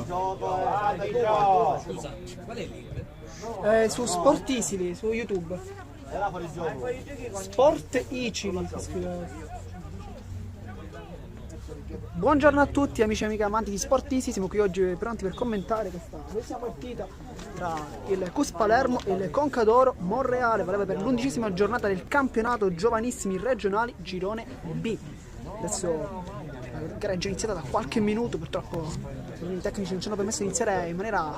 Scusa, qual è il link? Su Sport Easily, su YouTube. Sport Easily si scrive. Buongiorno a tutti amici e amiche amanti di Sport Easy, siamo qui oggi pronti per commentare questa bellissima partita tra il CUS Palermo e il Concadoro Monreale, valeva per l'11ª giornata del campionato giovanissimi regionali girone B. Adesso la gara è già iniziata da qualche minuto, purtroppo i tecnici non ci hanno permesso di iniziare in maniera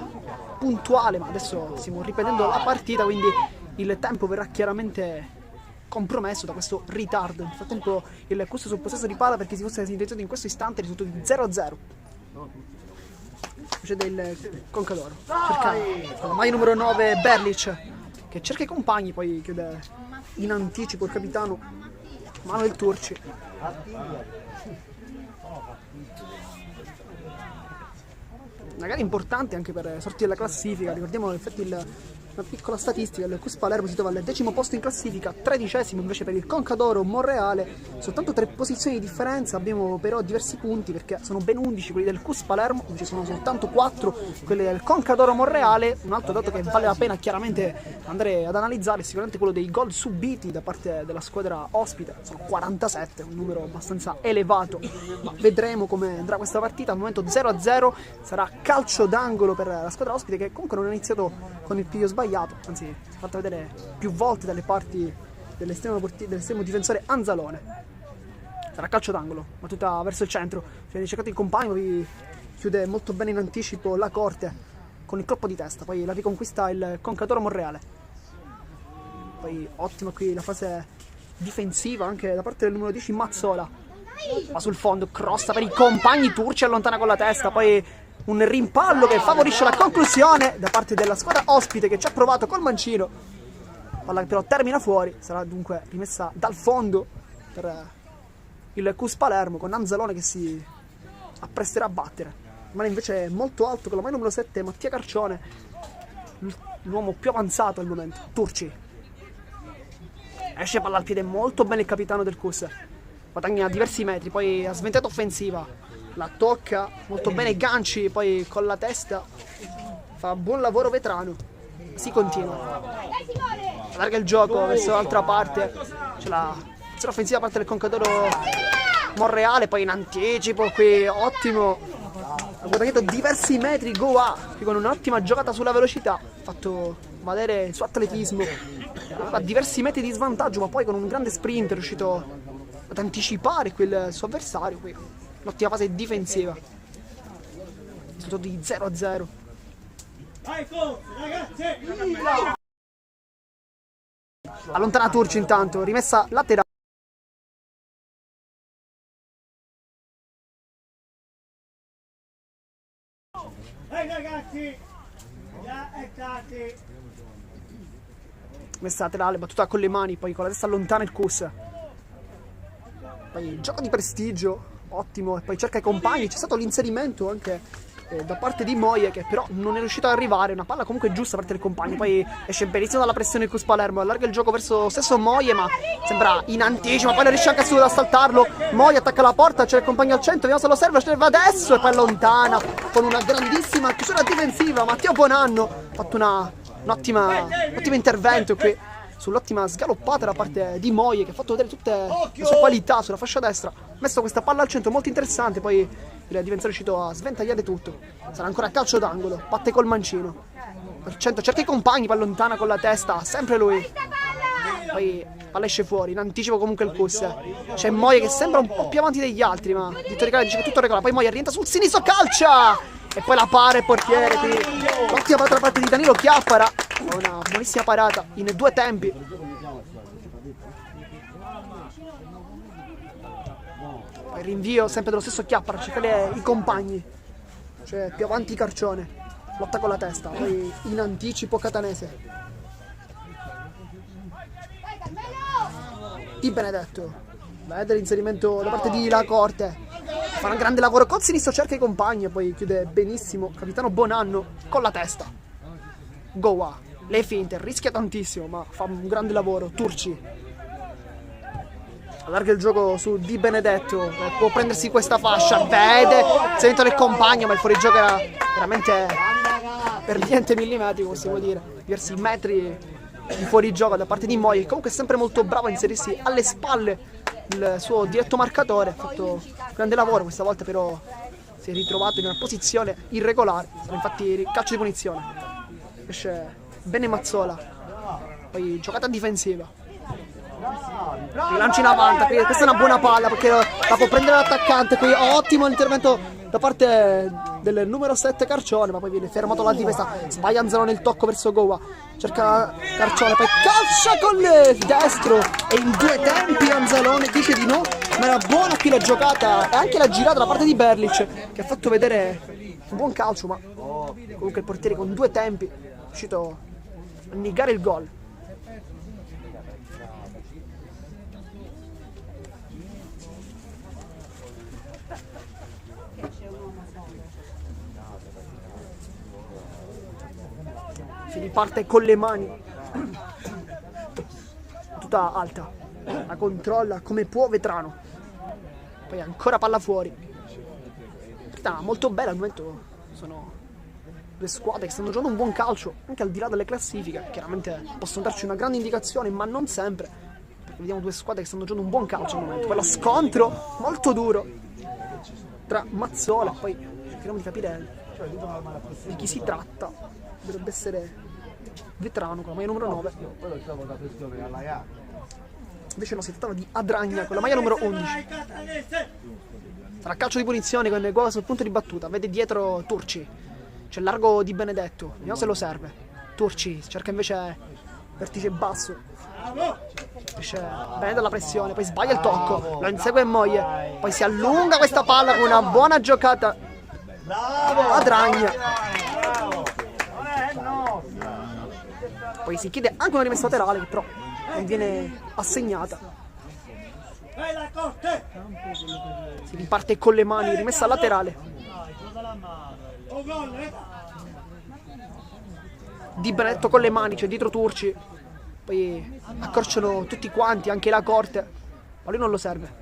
puntuale, ma adesso stiamo riprendendo la partita, quindi il tempo verrà chiaramente compromesso da questo ritardo. Nel frattempo il CUS sul possesso di palla perché si fosse sintetizzato in questo istante il risultato di 0-0. Procede il Concadoro, cerca la maglia numero 9 Berlic che cerca i compagni, poi chiude in anticipo il capitano Manuel Turci. Una gara importante anche per sortire la classifica, ricordiamo infatti una piccola statistica, il CUS Palermo si trova al 10° posto in classifica, 13° invece per il Concadoro Monreale, soltanto 3 posizioni di differenza, abbiamo però diversi punti perché sono ben 11 quelli del CUS Palermo, invece sono soltanto 4 quelli del Concadoro Monreale. Un altro dato che vale la pena chiaramente andare ad analizzare è sicuramente quello dei gol subiti da parte della squadra ospite, sono 47, un numero abbastanza elevato, ma vedremo come andrà questa partita. Al momento 0-0, sarà calcio d'angolo per la squadra ospite che comunque non ha iniziato con il piglio sbagliato, anzi si è fatta vedere più volte dalle parti dell'estremo difensore Anzalone. Sarà calcio d'angolo, battuta verso il centro, viene cercato il compagno, poi chiude molto bene in anticipo la Corte con il colpo di testa, poi la riconquista il Concadoro Monreale. Poi ottima qui la fase difensiva anche da parte del numero 10 Mazzola, va sul fondo, crossa per i compagni, Turci allontana con la testa, poi un rimpallo che favorisce la conclusione da parte della squadra ospite che ci ha provato col mancino, palla che però termina fuori, sarà dunque rimessa dal fondo per il CUS Palermo con Anzalone che si appresterà a battere. Ma invece molto alto con la mano numero 7 Mattia Carcione, l'uomo più avanzato al momento, Turci. Esce palla al piede molto bene il capitano del CUS, guadagna diversi metri, poi ha sventata offensiva, la tocca molto bene i ganci, poi con la testa fa buon lavoro Vetrano. Si continua, allarga il gioco verso l'altra parte, c'è la offensiva da parte del Concadoro Monreale, poi in anticipo qui ottimo, ha guadagnato diversi metri Goa qui con un'ottima giocata sulla velocità, ha fatto valere il suo atletismo, aveva diversi metri di svantaggio ma poi con un grande sprint è riuscito ad anticipare quel suo avversario qui. L'ottima fase difensiva, risultato di 0-0. Allontana Turci intanto, rimessa laterale. Messa laterale, battuta con le mani, poi con la testa allontana il CUS. Poi gioco di prestigio, ottimo, e poi cerca i compagni, c'è stato l'inserimento anche da parte di Moie che però non è riuscito ad arrivare, una palla comunque giusta da parte del compagno, poi esce benissimo dalla pressione il CUS Palermo, allarga il gioco verso lo stesso Moie ma sembra in anticipo, poi non riesce anche solo ad assaltarlo, Moie attacca la porta, c'è il compagno al centro, vediamo se lo serve adesso e poi allontana con una grandissima chiusura difensiva. Matteo Bonanno ha fatto un ottimo intervento qui sull'ottima scaloppata da parte di Moie che ha fatto vedere tutte le sue qualità sulla fascia destra, ha messo questa palla al centro molto interessante, poi il difensore è riuscito a sventagliare tutto, sarà ancora calcio d'angolo, batte col mancino al centro, cerca i compagni, poi allontana con la testa, sempre lui, poi palla esce fuori, in anticipo comunque il CUS, c'è Moie che sembra un po' più avanti degli altri ma Vittorio Cale dice che tutto regola, poi Moie rientra sul sinistro, calcia e poi la pare il portiere, quindi l'ottima parata da parte di Danilo Chiappara, una buonissima parata in 2 tempi. Poi rinvio sempre dello stesso Chiappara, cercare i compagni, cioè più avanti Carcione, lotta con la testa, poi in anticipo Catanese. Di Benedetto, vede l'inserimento da parte di La Corte, fa un grande lavoro col sinistro, cerca i compagni e poi chiude benissimo capitano Bonanno con la testa. Goa, le finte, rischia tantissimo ma fa un grande lavoro. Turci allarga il gioco su Di Benedetto, può prendersi questa fascia, vede l'inserimento del compagno ma il fuorigioco era veramente per niente millimetrico, possiamo dire, diversi metri di fuorigioco da parte di Moia, che comunque è sempre molto bravo a inserirsi alle spalle il suo diretto marcatore. Ha fatto un grande lavoro, questa volta però si è ritrovato in una posizione irregolare, sarà infatti calcio di punizione. Esce bene Mazzola, poi giocata difensiva, rilancio in avanti, questa è una buona palla perché la può prendere l'attaccante, qui ottimo intervento da parte del numero 7 Carcione, ma poi viene fermato la difesa, sbaglia Anzalone nel tocco verso Goa, cerca Carcione, poi calcia con il destro e in 2 tempi Anzalone dice di no, ma era buona qui la giocata e anche la girata da parte di Berlic, che ha fatto vedere un buon calcio, ma comunque il portiere con 2 tempi è riuscito a negare il gol. Si riparte con le mani, tutta alta, la controlla come può Vetrano, poi ancora palla fuori. Molto bella al momento, sono 2 squadre che stanno giocando un buon calcio anche al di là delle classifiche, chiaramente possono darci una grande indicazione ma non sempre, perché vediamo 2 squadre che stanno giocando un buon calcio al momento. Poi lo scontro molto duro tra Mazzola, poi cerchiamo di capire di chi si tratta. Dovrebbe essere Vetrano con la maglia numero 9, invece no, si trattava di Adragna con la maglia numero 11. Sarà calcio di punizione con Goa sul punto di battuta, vede dietro Turci, c'è il largo di Benedetto, vediamo se lo serve. Turci cerca invece vertice basso, esce bene dalla pressione, poi sbaglia il tocco, lo insegue Moie, poi si allunga questa palla con una buona giocata Adragna. Poi si chiede anche una rimessa laterale che però non viene assegnata. Si riparte con le mani, rimessa laterale Di Benedetto con le mani, c'è dietro Turci, poi accorciano tutti quanti, anche la Corte, ma lui non lo serve.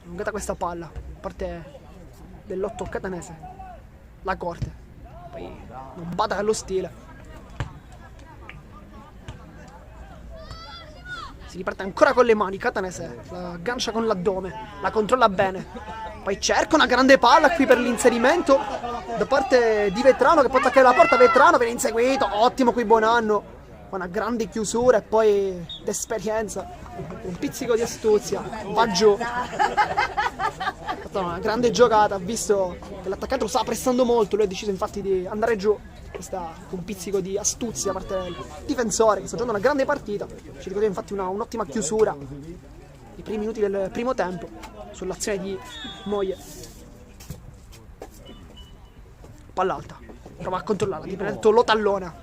Allungata questa palla da parte dell'otto catanese, la Corte, poi non bada allo stile. Si riparte ancora con le mani, catanese la aggancia con l'addome, la controlla bene, poi cerca una grande palla qui per l'inserimento da parte di Vetrano che può attaccare la porta. Vetrano viene inseguito, ottimo qui Bonanno, una grande chiusura e poi d'esperienza, un pizzico di astuzia, va giù. È stata una grande giocata, ha visto che l'attaccante lo stava pressando molto, lui ha deciso infatti di andare giù. Questa un pizzico di astuzia da parte del difensore che sta giocando una grande partita. Ci ricordiamo infatti un'ottima chiusura i primi minuti del primo tempo sull'azione di Moie. Palla alta, prova a controllarla, Di Benedetto lo tallona,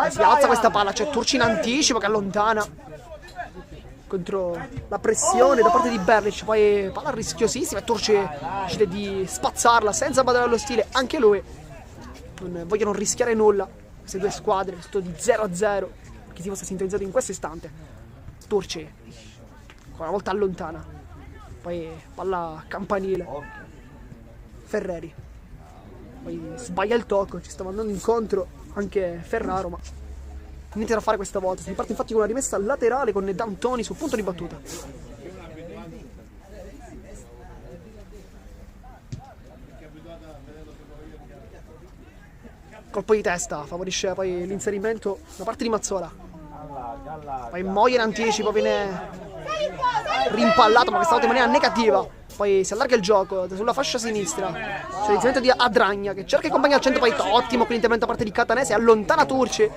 si alza questa palla, c'è Turci in anticipo che allontana contro la pressione da parte di Berlic, poi palla rischiosissima e Turci decide di spazzarla senza badare allo stile, anche lui. Non vogliono rischiare nulla queste 2 squadre, sotto di 0-0, chi si fosse sintonizzato in questo istante. Turci ancora una volta allontana, poi palla campanile, Ferreri, poi sbaglia il tocco, ci stava andando incontro anche Ferraro, ma niente da fare questa volta. Si parte infatti con una rimessa laterale con D'Antoni sul punto di battuta. Colpo di testa favorisce poi l'inserimento da parte di Mazzola, poi Moia in anticipo viene rimpallato ma questa volta in maniera negativa, poi si allarga il gioco sulla fascia sinistra, c'è l'inserimento di Adragna che cerca i compagni al centro, poi ottimo qui l'intervento da parte di Catanese, allontana Turci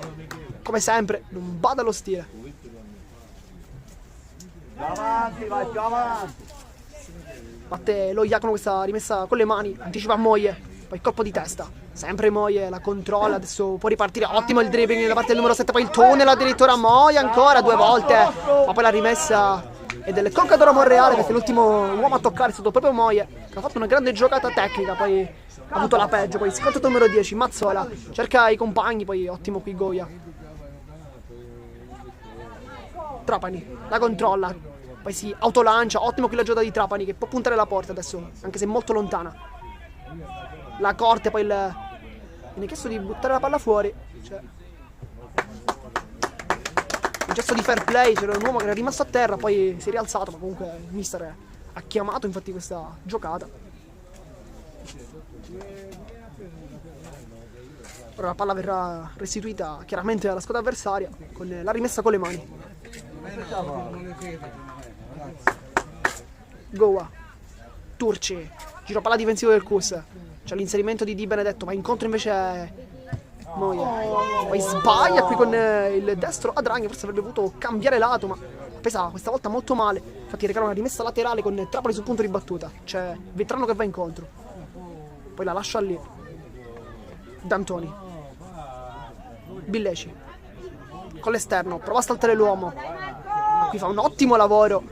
come sempre, non bada allo stile. Batte lo Iacono questa rimessa con le mani, anticipa Moie, poi colpo di testa, sempre Moie la controlla, adesso può ripartire, ottimo il dribbling da parte del numero 7, poi il tunnel addirittura Moie ancora 2 volte, ma poi la rimessa è del Concadoro Monreale perché l'ultimo uomo a toccare è stato proprio Moie che ha fatto una grande giocata tecnica, poi ha avuto la peggio, poi sconto numero 10 Mazzola, cerca i compagni, poi ottimo qui Goia. Trapani la controlla, poi si autolancia, ottimo qui la giocata di Trapani che può puntare la porta adesso, anche se molto lontana. la corte, poi viene chiesto di buttare la palla fuori. Cioè, un gesto di fair play, c'era un uomo che era rimasto a terra, poi si è rialzato, ma comunque il mister ha chiamato infatti questa giocata. Ora la palla verrà restituita chiaramente alla squadra avversaria con la rimessa con le mani. Goa, Turci, giro palla difensivo del Cus. C'è l'inserimento di Di Benedetto, ma incontro invece Moia. Poi sbaglia qui con il destro Adragna, forse avrebbe voluto cambiare lato, ma pesa questa volta molto male. Infatti regala una rimessa laterale con Trapani sul punto di battuta. C'è Vetrano che va incontro. Poi la lascia lì. D'Antoni. Billeci. Con l'esterno, prova a saltare l'uomo. Qui fa un ottimo lavoro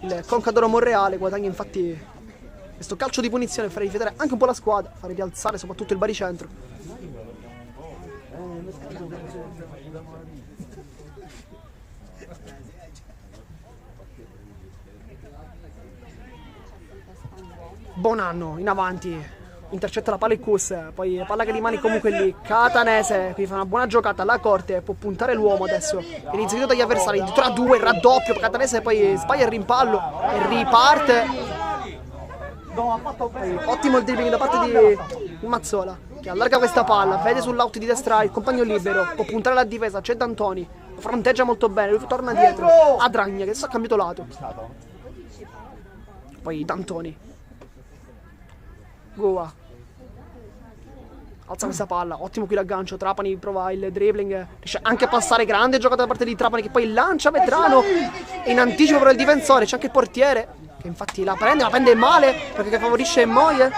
il Concadoro Monreale, guadagna infatti questo calcio di punizione, farà rifiatare anche un po' la squadra, farà rialzare soprattutto il baricentro. Bonanno in avanti, intercetta la palla il Cus, poi palla che rimane comunque lì. Catanese qui fa una buona giocata alla corte, può puntare l'uomo adesso, viene inserito dagli avversari, tra due, raddoppio, Catanese poi sbaglia il rimpallo e riparte. Poi, ottimo il dribbling da parte di Mazzola, che allarga questa palla, vede sull'out di destra il compagno libero, può puntare la difesa, c'è D'Antoni, lo fronteggia molto bene, lui torna dietro, Adragna che adesso ha cambiato lato. Poi D'Antoni, Goa, alza questa palla, ottimo qui l'aggancio, Trapani prova il dribbling, riesce anche a passare, grande giocata da parte di Trapani che poi lancia Vetrano in anticipo per il difensore, c'è anche il portiere che infatti la prende male perché favorisce Moie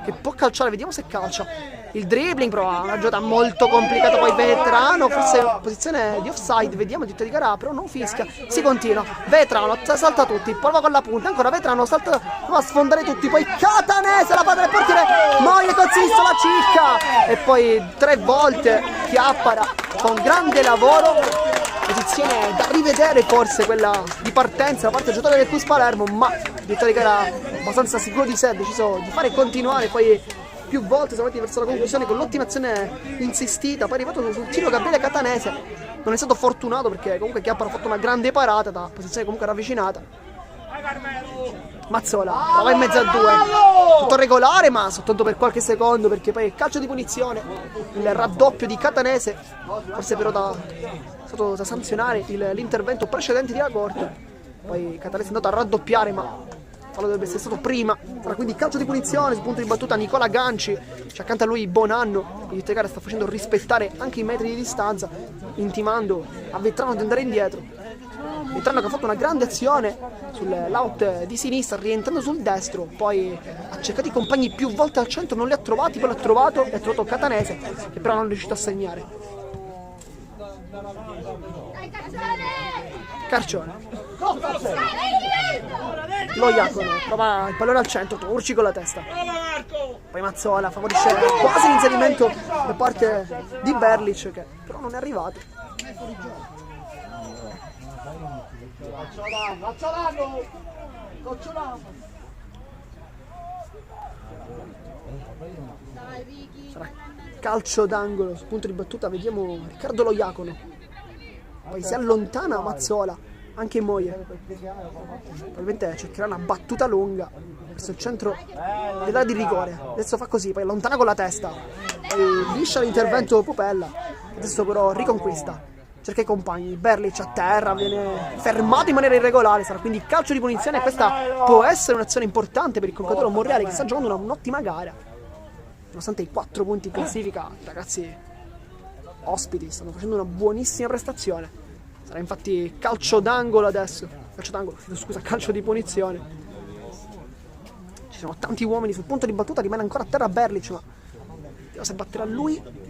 che può calciare, vediamo se calcia. Il dribbling prova una giocata molto complicata, poi Vetrano forse in posizione di offside, vediamo diritto di gara, però non fischia, si continua. Vetrano salta tutti, prova con la punta, ancora Vetrano salta, va a sfondare tutti, poi Catanese la palla del portiere, Moie con sinistro la cicca e poi 3 volte Chiappara con grande lavoro. Posizione da rivedere forse quella di partenza da parte del giocatore del Cus Palermo, ma direttore che era abbastanza sicuro di sé, ha deciso di fare continuare, poi più volte siamo andati verso la conclusione con l'ottima azione insistita, poi è arrivato sul tiro Gabriele Catanese, non è stato fortunato perché comunque Chiappara ha fatto una grande parata da posizione comunque ravvicinata. Mazzola prova in mezzo a 2, tutto regolare ma soltanto per qualche secondo perché poi il calcio di punizione, il raddoppio di Catanese, forse però è stato da sanzionare l'intervento precedente di la corte, poi Catanese è andato a raddoppiare ma fallo dovrebbe essere stato prima. Sarà quindi calcio di punizione sul punto di battuta Nicola Ganci, c'è accanto a lui Bonanno, il Tegara sta facendo rispettare anche i metri di distanza, intimando a Vetrano di andare indietro. Vetrano che ha fatto una grande azione sull'out di sinistra rientrando sul destro, poi ha cercato i compagni più volte al centro, non li ha trovati, poi l'ha trovato e ha trovato Catanese che però non è riuscito a segnare. Carcione, lo Iacono prova il pallone al centro, Turci con la testa, poi Mazzola favorisce quasi l'inserimento da parte di Berlic che però non è arrivato. Sarà calcio d'angolo sul punto di battuta, vediamo Riccardo Lo Iacono, poi si allontana Mazzola, anche Moie probabilmente cercherà una battuta lunga verso il centro dell'area di rigore, adesso fa così, poi allontana con la testa, poi liscia l'intervento Popella, adesso però riconquista, cerca i compagni, Berlic a terra, viene fermato in maniera irregolare, sarà quindi calcio di punizione e questa può essere un'azione importante per il Concadoro Monreale che sta giocando un'ottima gara, nonostante i 4 punti in classifica. Ragazzi ospiti stanno facendo una buonissima prestazione, sarà infatti calcio d'angolo adesso, calcio di punizione. Ci sono tanti uomini sul punto di battuta, rimane ancora a terra Berlic, ma vediamo se batterà lui.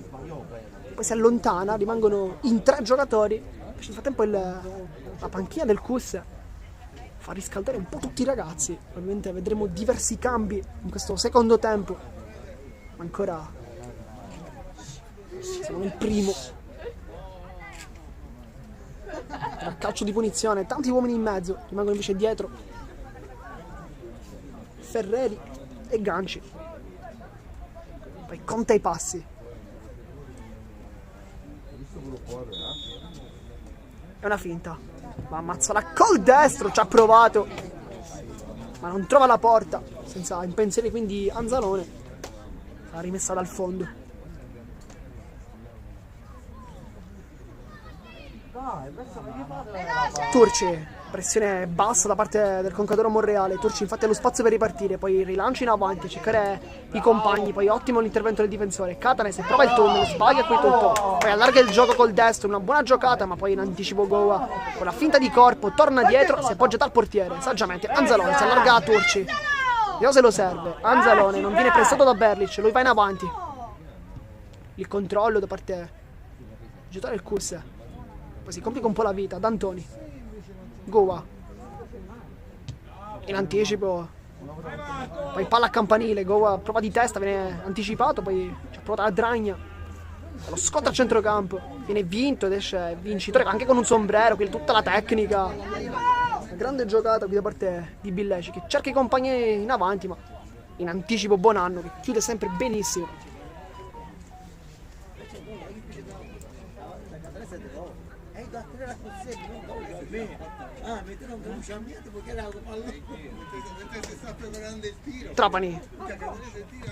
Poi si allontana, rimangono in 3 giocatori. Nel frattempo la panchina del Cus fa riscaldare un po' tutti i ragazzi. Probabilmente vedremo diversi cambi in questo secondo tempo, ma ancora siamo nel primo. Tra calcio di punizione, tanti uomini in mezzo, rimangono invece dietro Ferreri e Ganci. poi conta i passi. È una finta, ma Mazzola col destro ci ha provato, ma non trova la porta, senza impensieri, quindi Anzalone l'ha rimessa dal fondo. Turci, pressione bassa da parte del Concadoro Monreale. Turci infatti ha lo spazio per ripartire, poi rilancio in avanti, cercare i compagni, poi ottimo l'intervento del difensore. Catanese prova il tunnel, sbaglia qui tutto, poi allarga il gioco col destro, una buona giocata, ma poi in anticipo Goa con la finta di corpo, torna dietro, si appoggia dal portiere, saggiamente Anzalone si allarga a Turci. Vediamo se lo serve, Anzalone non viene pressato da Berlic, lui va in avanti. Il controllo da parte del giocatore del Kurs. Poi si complica un po' la vita, D'Antoni. Goa in anticipo, poi palla a campanile, Goa prova di testa, viene anticipato, poi ci ha provato la Dragna, lo scotta a centrocampo, viene vinto ed esce vincitore anche con un sombrero, quindi tutta la tecnica. Una grande giocata qui da parte di Billeci che cerca i compagni in avanti, ma in anticipo Bonanno che chiude sempre benissimo. Trapani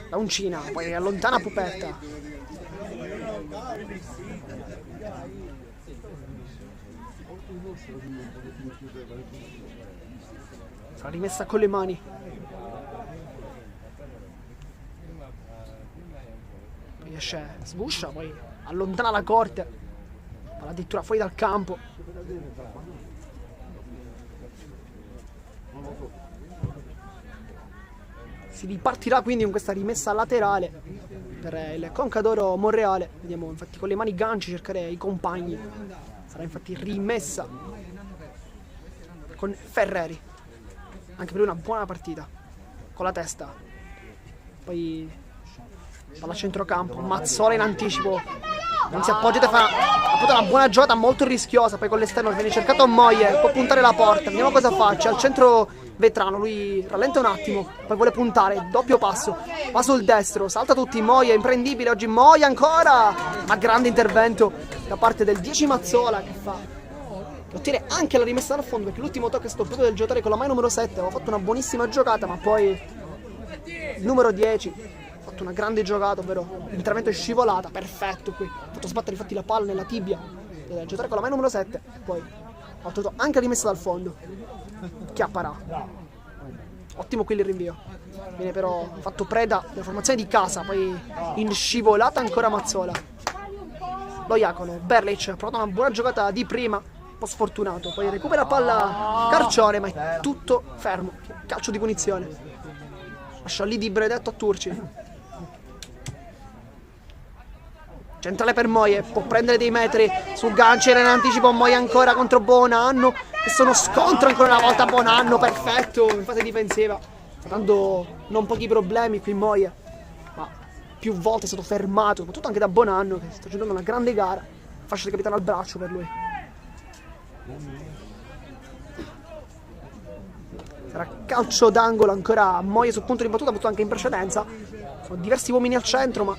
da Uncina, poi allontana Pupetta. Sarà rimessa con le mani. Poi esce, sguscia, poi allontana la corte, addirittura fuori dal campo. Si ripartirà quindi con questa rimessa laterale per il Concadoro Monreale. Vediamo infatti con le mani ganci cercare i compagni. Sarà infatti rimessa con Ferreri, anche per una buona partita con la testa. Poi palla a centrocampo, Mazzola in anticipo, non si appoggia, fa appunto una buona giocata molto rischiosa. Poi con l'esterno viene cercato Moie, può puntare la porta, vediamo cosa faccia. Al centro Vetrano, lui rallenta un attimo, poi vuole puntare, doppio passo, va sul destro, salta tutti, Moie, imprendibile oggi, Moie ancora, ma grande intervento da parte del 10 Mazzola che ottiene anche la rimessa dal fondo, perché l'ultimo tocco è stato proprio del giocatore con la maglia numero 7, aveva fatto una buonissima giocata, ma poi il numero 10 ha fatto una grande giocata, ovvero l'intervento è scivolata, perfetto qui, ha fatto sbattere infatti la palla nella tibia del giocatore con la maglia numero 7, poi ha ottenuto anche la rimessa dal fondo. Chiapparà, ottimo qui il rinvio, viene però fatto preda della formazione di casa, poi in scivolata ancora Mazzola. Lo Iacono, Berlic ha provato una buona giocata di prima, un po' sfortunato, poi recupera palla Carcione, ma è tutto fermo, calcio di punizione, lascia lì di Bredetto a Turci. Centrale per Moie, può prendere dei metri su ganci, era in anticipo Moie ancora contro Bonanno, e sono scontro ancora una volta Bonanno, perfetto in fase difensiva, sta dando non pochi problemi qui Moie, ma più volte è stato fermato, soprattutto anche da Bonanno che sta giocando una grande gara, fascia di capitano al braccio per lui. Sarà calcio d'angolo ancora Moie sul punto di battuta, ha avuto anche in precedenza, sono diversi uomini al centro ma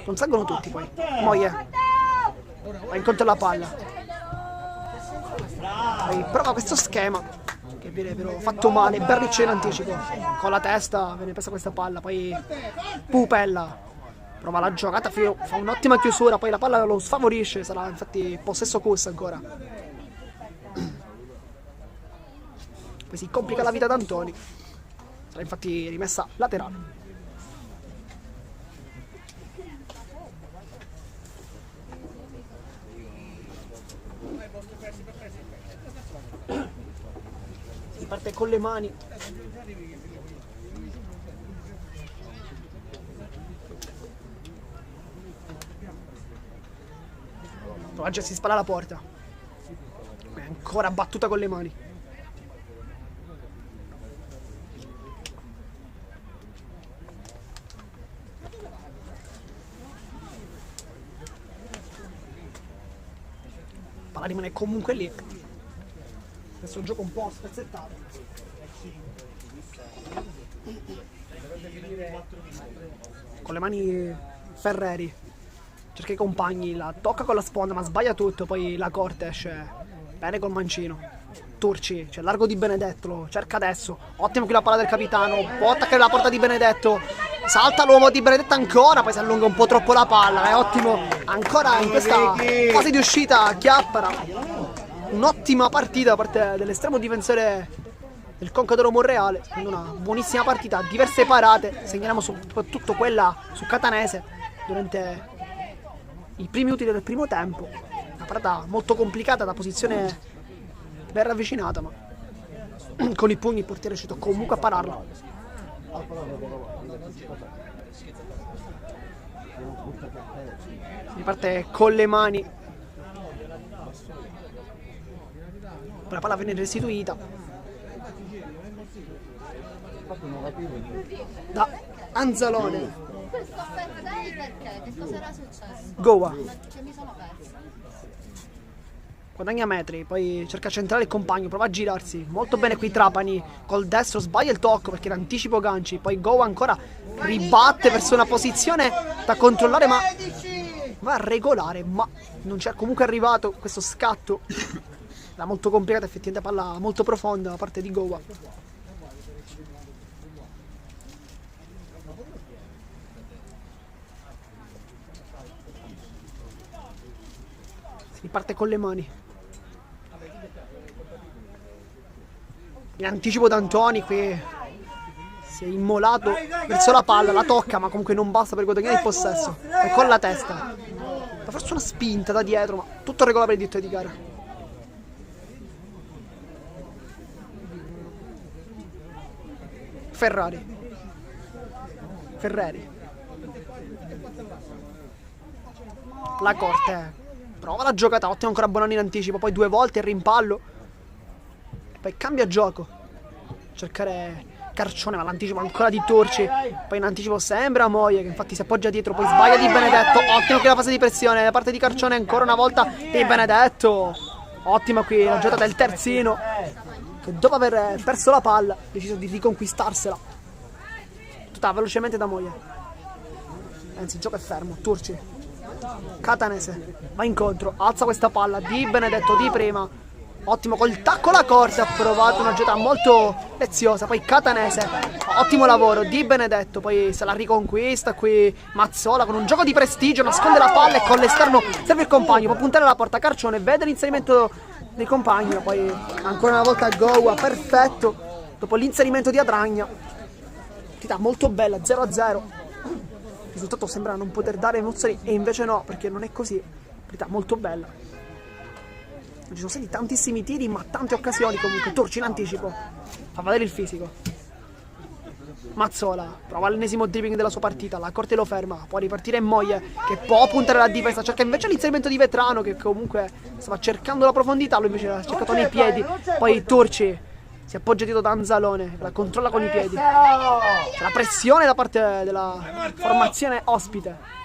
non salgono tutti. Poi Moie va incontro alla palla, poi prova questo schema che viene però fatto male. Berlic in anticipo con la testa, viene presa questa palla, poi Pupella prova la giocata, fa un'ottima chiusura, poi la palla lo sfavorisce, sarà infatti possesso Kus ancora. Poi si complica la vita d'Antoni, sarà infatti rimessa laterale. Si parte con le mani. Oggi si spalla la porta. È ancora battuta con le mani. Palla rimane comunque lì. Adesso il gioco un po' spezzettato. con le mani Ferreri. Cerca i compagni, la tocca con la sponda ma sbaglia tutto, poi la corte esce bene col mancino. Turci, c'è largo di Benedetto, lo cerca adesso. Ottimo qui la palla del capitano, può attaccare la porta di Benedetto. Salta l'uomo di Benedetto ancora, poi si allunga un po' troppo la palla. È ottimo, ancora in questa fase di uscita Chiappara. Un'ottima partita da parte dell'estremo difensore del Concadoro Monreale. Quindi una buonissima partita, diverse parate. Segnaliamo soprattutto quella su Catanese durante i primi utili del primo tempo. Una parata molto complicata da posizione ben ravvicinata, ma con i pugni il portiere è riuscito comunque a pararla. Si parte con le mani. La palla viene restituita da Anzalone. Che cosa era successo? Goa Che mi sono persa. guadagna metri, poi cerca a centrare il compagno, prova a girarsi molto bene qui Trapani, col destro sbaglia il tocco perché era anticipo ganci, poi Goa ancora ribatte verso una posizione da controllare ma va a regolare, ma non c'è comunque arrivato questo scatto. Era molto complicata, effettivamente palla molto profonda da parte di Goa. Si riparte con le mani. In anticipo D'Antoni qui si è immolato verso la palla, la tocca ma comunque non basta per guadagnare il possesso. E con la testa fa forse una spinta da dietro, ma tutto regolare per il diritto di gara. Ferrari la corte prova la giocata, ottimo ancora Bonanni in anticipo, poi due volte il rimpallo, poi cambia gioco, cercare Carcione ma l'anticipo ancora di Turci, poi in anticipo sembra Moie che infatti si appoggia dietro, poi sbaglia di Benedetto, ottimo qui la fase di pressione da parte di Carcione, ancora una volta di Benedetto, ottima qui la giocata del terzino che dopo aver perso la palla ha deciso di riconquistarsela tutta velocemente da Moie. Anzi il gioco è fermo, Turci, Catanese va incontro, alza questa palla di Benedetto di prima, ottimo col tacco la corsa, ha provato una giocata molto preziosa, poi Catanese, ottimo lavoro di Benedetto, poi se la riconquista qui Mazzola con un gioco di prestigio, nasconde la palla e con l'esterno serve il compagno, può puntare la porta, Carcione vede l'inserimento dei compagni, poi ancora una volta Goa, perfetto, dopo l'inserimento di Adragna, partita molto bella, 0-0, il risultato sembra non poter dare emozioni e invece no, perché non è così, partita molto bella. Ci sono stati tantissimi tiri ma tante occasioni comunque. Turci in anticipo, fa valere il fisico. Mazzola prova l'ennesimo dribbling della sua partita, la corte lo ferma, può ripartire Moie che può puntare la difesa, cerca invece l'inserimento di Vetrano che comunque stava cercando la profondità, lui invece l'ha cercato nei piedi, poi Turci si appoggia dietro da Anzalone, la controlla con i piedi, c'è la pressione da parte della formazione ospite.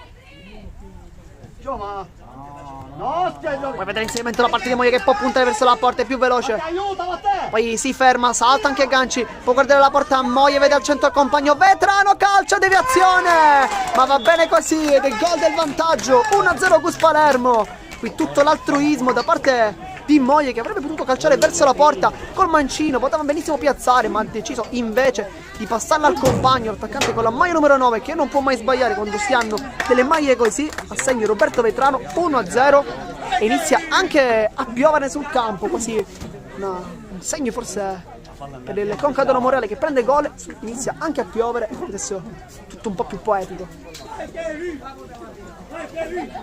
Poi vedere l'inserimento da parte di Moie che può puntare verso la porta, è più veloce, poi si ferma, salta anche Ganci, può guardare la porta, Moie vede al centro il compagno, Vetrano calcia, deviazione, ma va bene così ed è gol del vantaggio, 1-0 Cus Palermo. Qui tutto l'altruismo da parte di Moie che avrebbe potuto calciare verso la porta col mancino, poteva benissimo piazzare ma ha deciso invece di passarla al compagno, l'attaccante con la maglia numero 9 che non può mai sbagliare quando si hanno delle maglie così, assegna Roberto Vetrano, 1-0 e inizia anche a piovere sul campo, quasi un segno forse per il Concadoro Monreale che prende gol, inizia anche a piovere, adesso tutto un po' più poetico.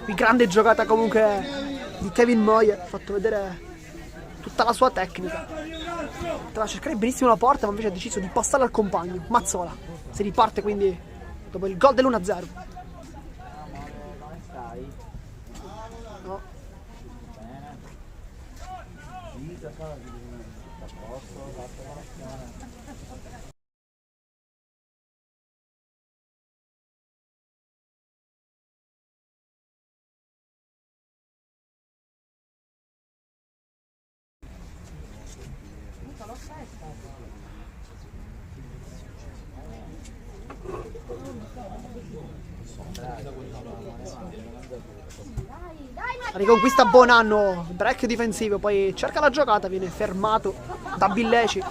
Qui grande giocata comunque di Kevin Moie, ha fatto vedere tutta la sua tecnica, poteva cercare benissimo la porta ma invece ha deciso di passarla al compagno, Mazzola si riparte quindi dopo il gol dell'1-0. No. Riconquista Bonanno, break difensivo, poi cerca la giocata, viene fermato da Billeci.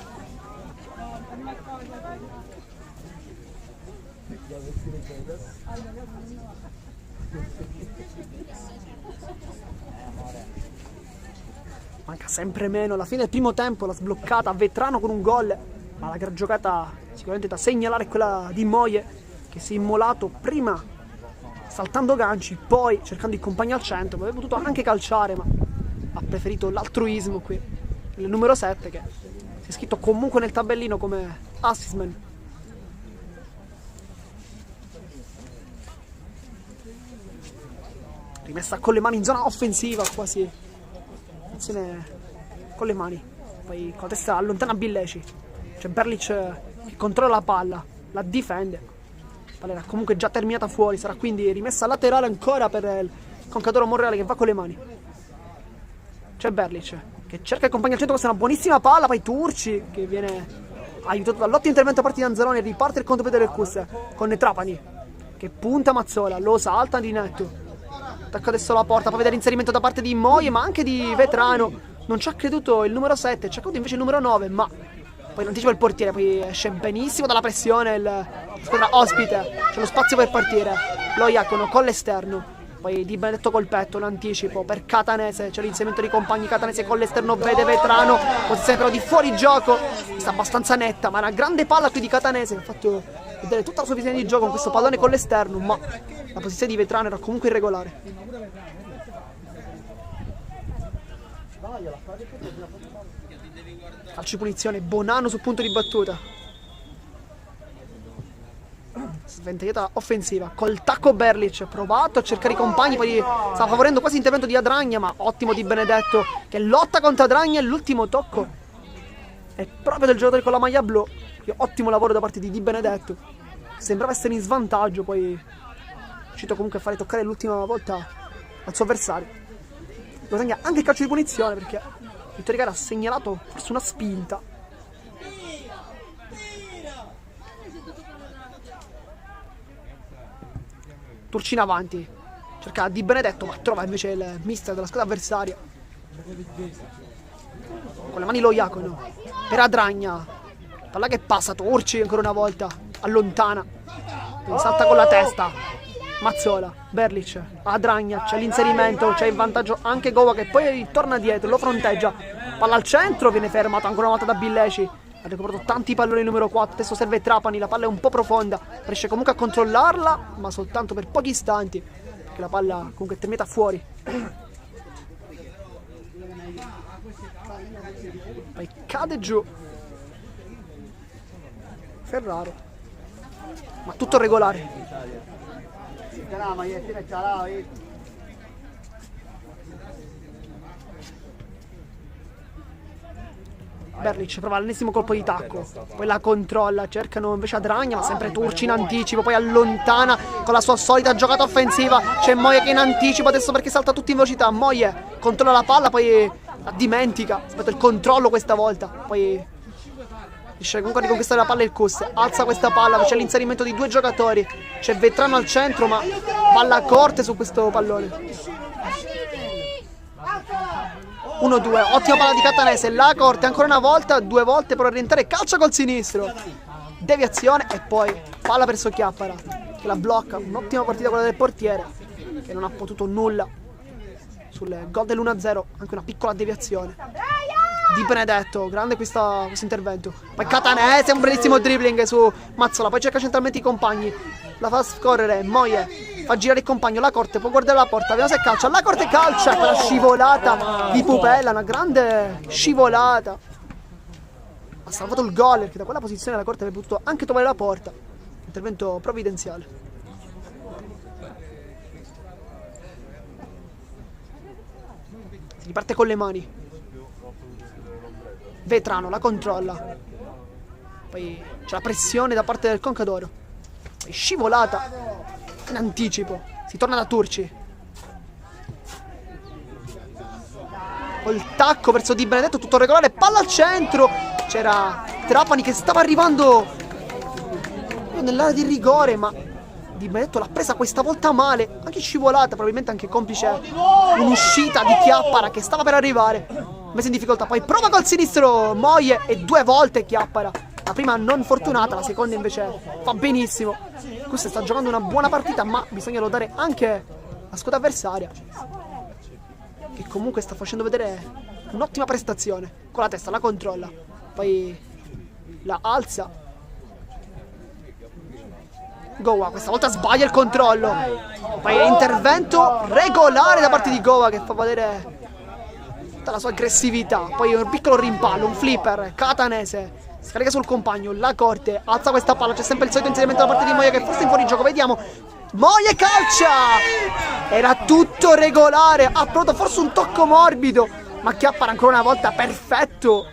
Manca sempre meno, alla fine del primo tempo l'ha sbloccata Vetrano con un gol, ma la gran giocata sicuramente da segnalare è quella di Moie, che si è immolato prima saltando ganci, poi cercando i compagni al centro. Avrebbe potuto anche calciare, ma ha preferito l'altruismo qui. Il numero 7 che si è scritto comunque nel tabellino come assistman. Rimessa con le mani in zona offensiva, quasi azione con le mani, poi con la testa allontana Billeci. C'è Berlic che controlla la palla, la difende. La palla era comunque già terminata fuori, sarà quindi rimessa laterale ancora per il Concadoro Monreale che va con le mani. C'è Berlic che cerca il compagno al centro, questa è una buonissima palla, poi Turci che viene aiutato dall'ottimo intervento a parte di Anzalone, riparte il contropiede del Cus con Trapani che punta Mazzola, lo salta di netto. Attacca adesso la porta, poi vedere l'inserimento da parte di Moie ma anche di Vetrano. Non ci ha creduto il numero 7, ci ha creduto invece il numero 9, ma poi in anticipo il portiere, poi esce benissimo dalla pressione il squadra ospite, c'è lo spazio per partire. Lo Iacono con l'esterno, poi Di Benedetto col petto, l'anticipo per Catanese, c'è l'inserimento di compagni, Catanese con l'esterno, vede Vetrano, posizione però di fuori gioco, sta abbastanza netta, ma una grande palla qui di Catanese, ha fatto vedere tutta la sua visione di gioco con questo pallone con l'esterno, ma la posizione di Vetrano era comunque irregolare. Calcio di punizione, Bonanno sul punto di battuta. Sventagliata offensiva, col tacco Berlic, provato a cercare i compagni, poi sta favorendo quasi l'intervento di Adragna, ma ottimo Di Benedetto che lotta contro Adragna e l'ultimo tocco è proprio del giocatore con la maglia blu. Ottimo lavoro da parte di Benedetto, sembrava essere in svantaggio, poi è riuscito comunque a fare toccare l'ultima volta al suo avversario. Guadagna anche il calcio di punizione perché Vittorio Gara ha segnalato forse una spinta. Turci in avanti, cerca Di Benedetto ma trova invece il mister della squadra avversaria. Con le mani lo Iacono per Adragna, palla che passa, Turci ancora una volta allontana, salta con la testa Mazzola, Berlic, Adragna, c'è l'inserimento, c'è il vantaggio anche Gova che poi torna dietro, lo fronteggia, palla al centro, viene fermato ancora una volta da Billeci, ha recuperato tanti palloni numero 4, adesso serve Trapani, la palla è un po' profonda, riesce comunque a controllarla ma soltanto per pochi istanti perché la palla comunque è terminata fuori. Poi cade giù Ferraro, ma tutto regolare. Berlic prova l'ennesimo colpo di tacco, poi la controlla, cercano invece Adragna ma sempre Turci in anticipo, poi allontana con la sua solita giocata offensiva. C'è Moie che in anticipo adesso perché salta tutti in velocità. Moie controlla la palla, poi la dimentica, aspetta il controllo questa volta, poi riesce comunque a riconquistare la palla il Cus, alza questa palla, c'è l'inserimento di due giocatori, c'è Vetrano al centro ma palla corte su questo pallone. 1-2, ottima palla di Catanese, la corte ancora una volta, due volte per orientare, calcia col sinistro, deviazione e poi palla per Socchiappara che la blocca. Un'ottima partita quella del portiere che non ha potuto nulla sul gol dell'1-0, anche una piccola deviazione Di Benedetto, grande questo intervento. Poi Catanese, un bellissimo dribbling su Mazzola, poi cerca centralmente i compagni, la fa scorrere, Moie fa girare il compagno, la corte può guardare la porta, vediamo se calcia, la corte calcia, quella scivolata di Pupella, una grande scivolata. Ha salvato il gol perché da quella posizione la corte avrebbe potuto anche trovare la porta. Intervento provvidenziale. Si riparte con le mani. Vetrano la controlla, poi c'è la pressione da parte del Concadoro, poi scivolata in anticipo, si torna da Turci col tacco verso Di Benedetto, tutto regolare, palla al centro, c'era Trapani che stava arrivando nell'area di rigore ma Di Benedetto l'ha presa questa volta male, anche scivolata, probabilmente anche complice un'uscita di Chiappara che stava per arrivare, messa in difficoltà. Poi prova col sinistro Moie e 2 volte Chiappara. La prima non fortunata, la seconda invece fa benissimo. Questo sta giocando una buona partita, ma bisogna lodare anche la squadra avversaria, che comunque sta facendo vedere un'ottima prestazione. Con la testa la controlla, poi la alza. Goa questa volta sbaglia il controllo, poi intervento regolare da parte di Goa che fa vedere tutta la sua aggressività. Poi un piccolo rimpallo, un flipper catanese, scarica sul compagno, la corte, alza questa palla, c'è sempre il solito inserimento da parte di Moia che forse è in fuorigioco, vediamo. Moia calcia! Era tutto regolare, ha provato forse un tocco morbido, ma Chiappara ancora una volta perfetto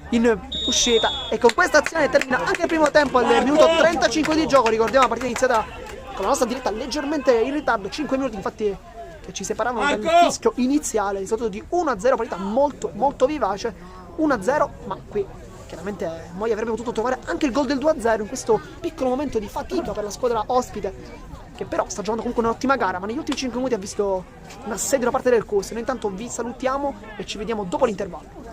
in uscita. E con questa azione termina anche il primo tempo al minuto 35 di gioco. Ricordiamo la partita iniziata con la nostra diretta leggermente in ritardo, 5 minuti infatti che ci separavano dal fischio iniziale. Di solito di 1-0, partita molto molto vivace, 1-0, ma qui chiaramente Moia avrebbe potuto trovare anche il gol del 2-0 in questo piccolo momento di fatica per la squadra ospite, che però sta giocando comunque un'ottima gara, ma negli ultimi 5 minuti ha visto un assedio da parte del corso. Noi intanto vi salutiamo e ci vediamo dopo l'intervallo.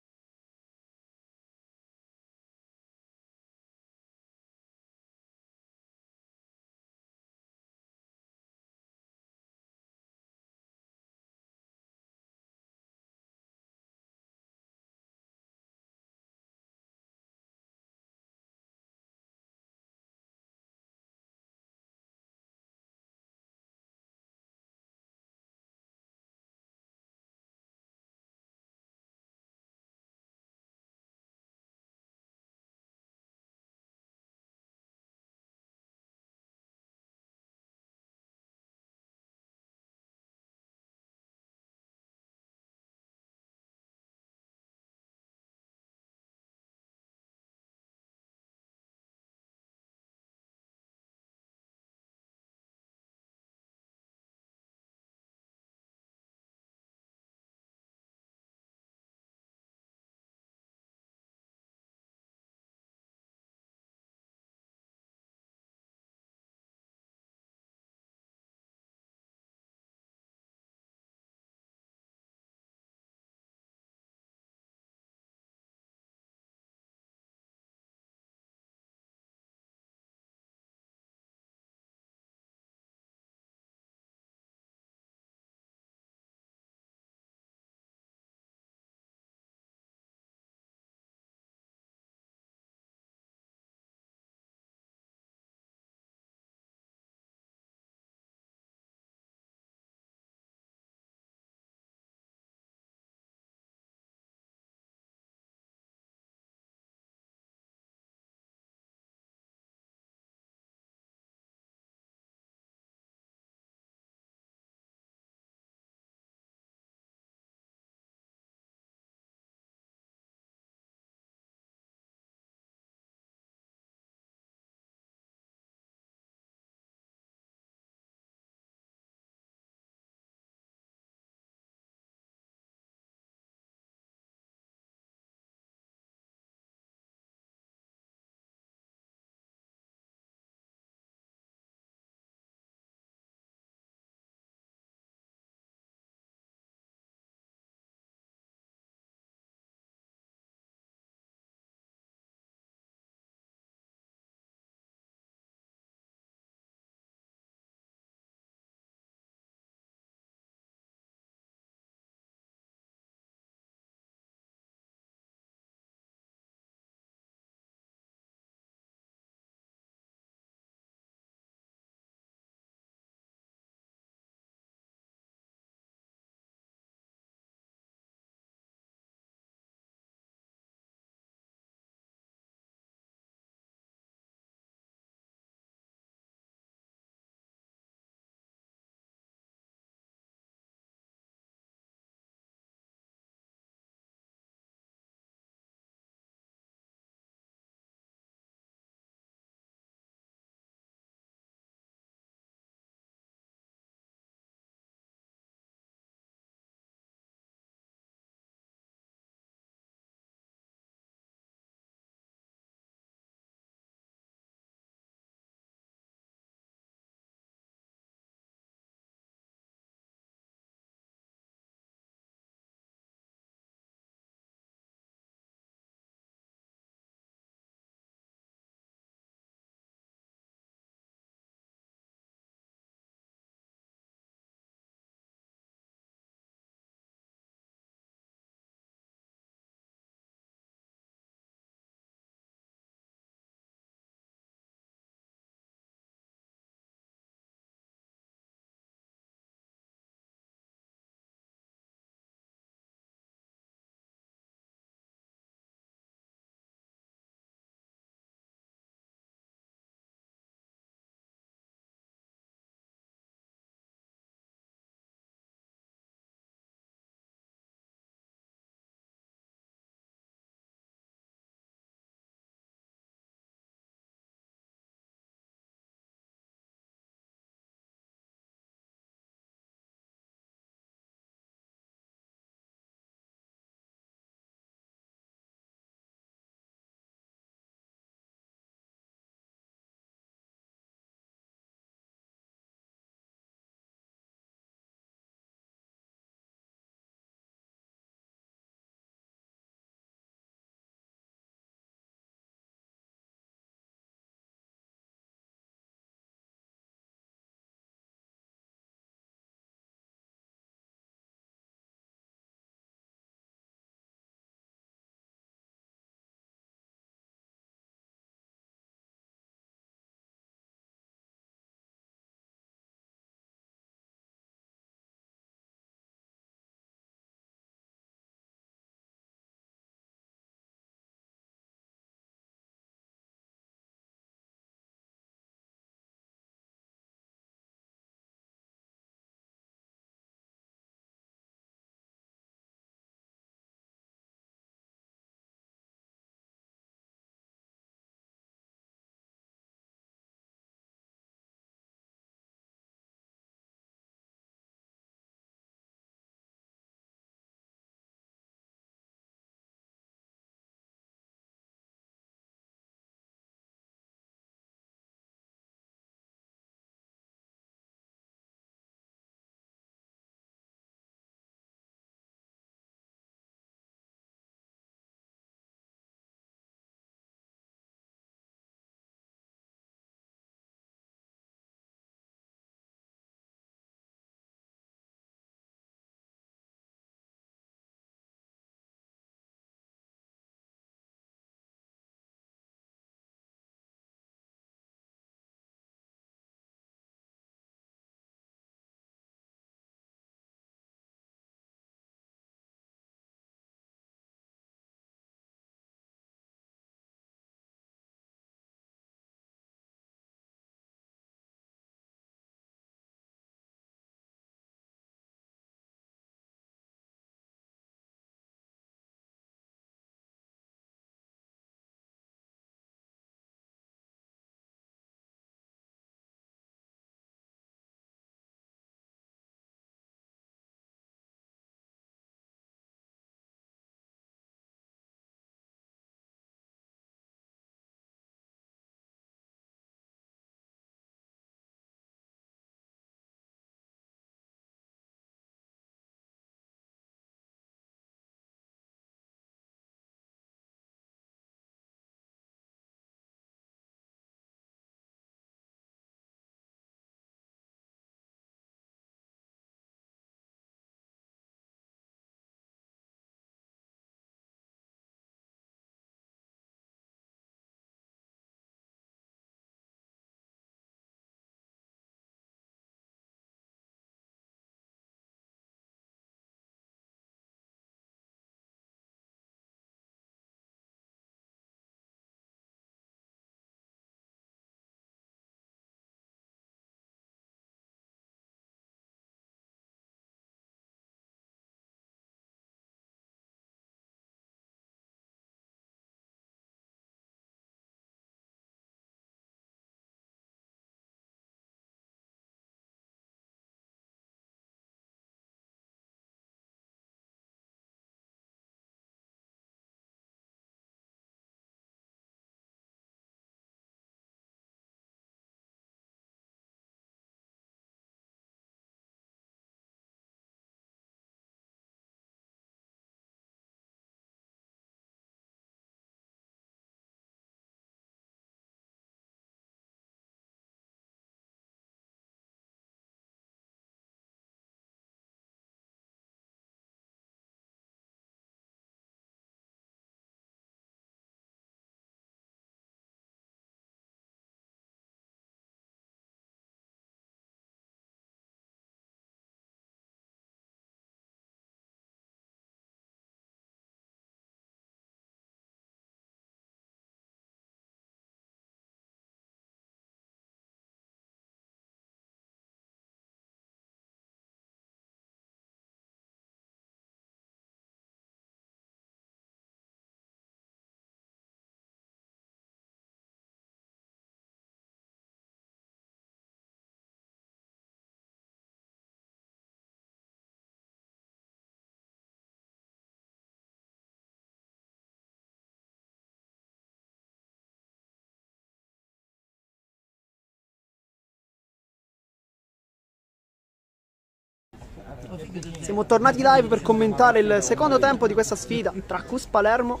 Siamo tornati live per commentare il secondo tempo di questa sfida tra Cus Palermo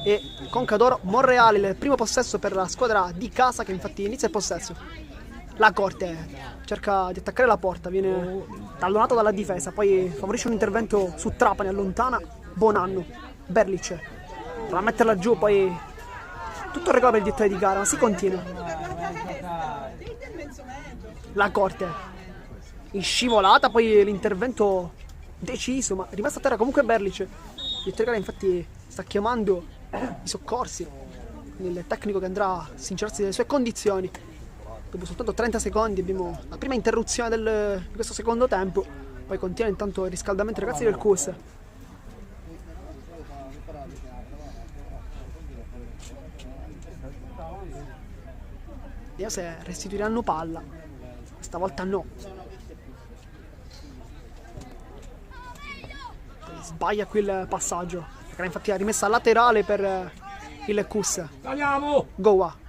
e Concadoro Monreale, il primo possesso per la squadra di casa che infatti inizia il possesso. La Corte cerca di attaccare la porta, viene tallonato dalla difesa, poi favorisce un intervento su Trapani, allontana Bonanno, Berlic prova a metterla giù, poi tutto il regalo per il direttore di gara, ma si continua. La Corte in scivolata, poi l'intervento deciso, ma è rimasto a terra comunque Berlic. Il direttore di gara infatti sta chiamando i soccorsi, quindi il tecnico che andrà a sincerarsi delle sue condizioni. Dopo soltanto 30 secondi abbiamo la prima interruzione di questo secondo tempo, poi continua intanto il riscaldamento i ragazzi del Cus. Vediamo se restituiranno palla, stavolta no. Sbaglia qui il passaggio, perché infatti ha rimessa laterale per il Cus. Goa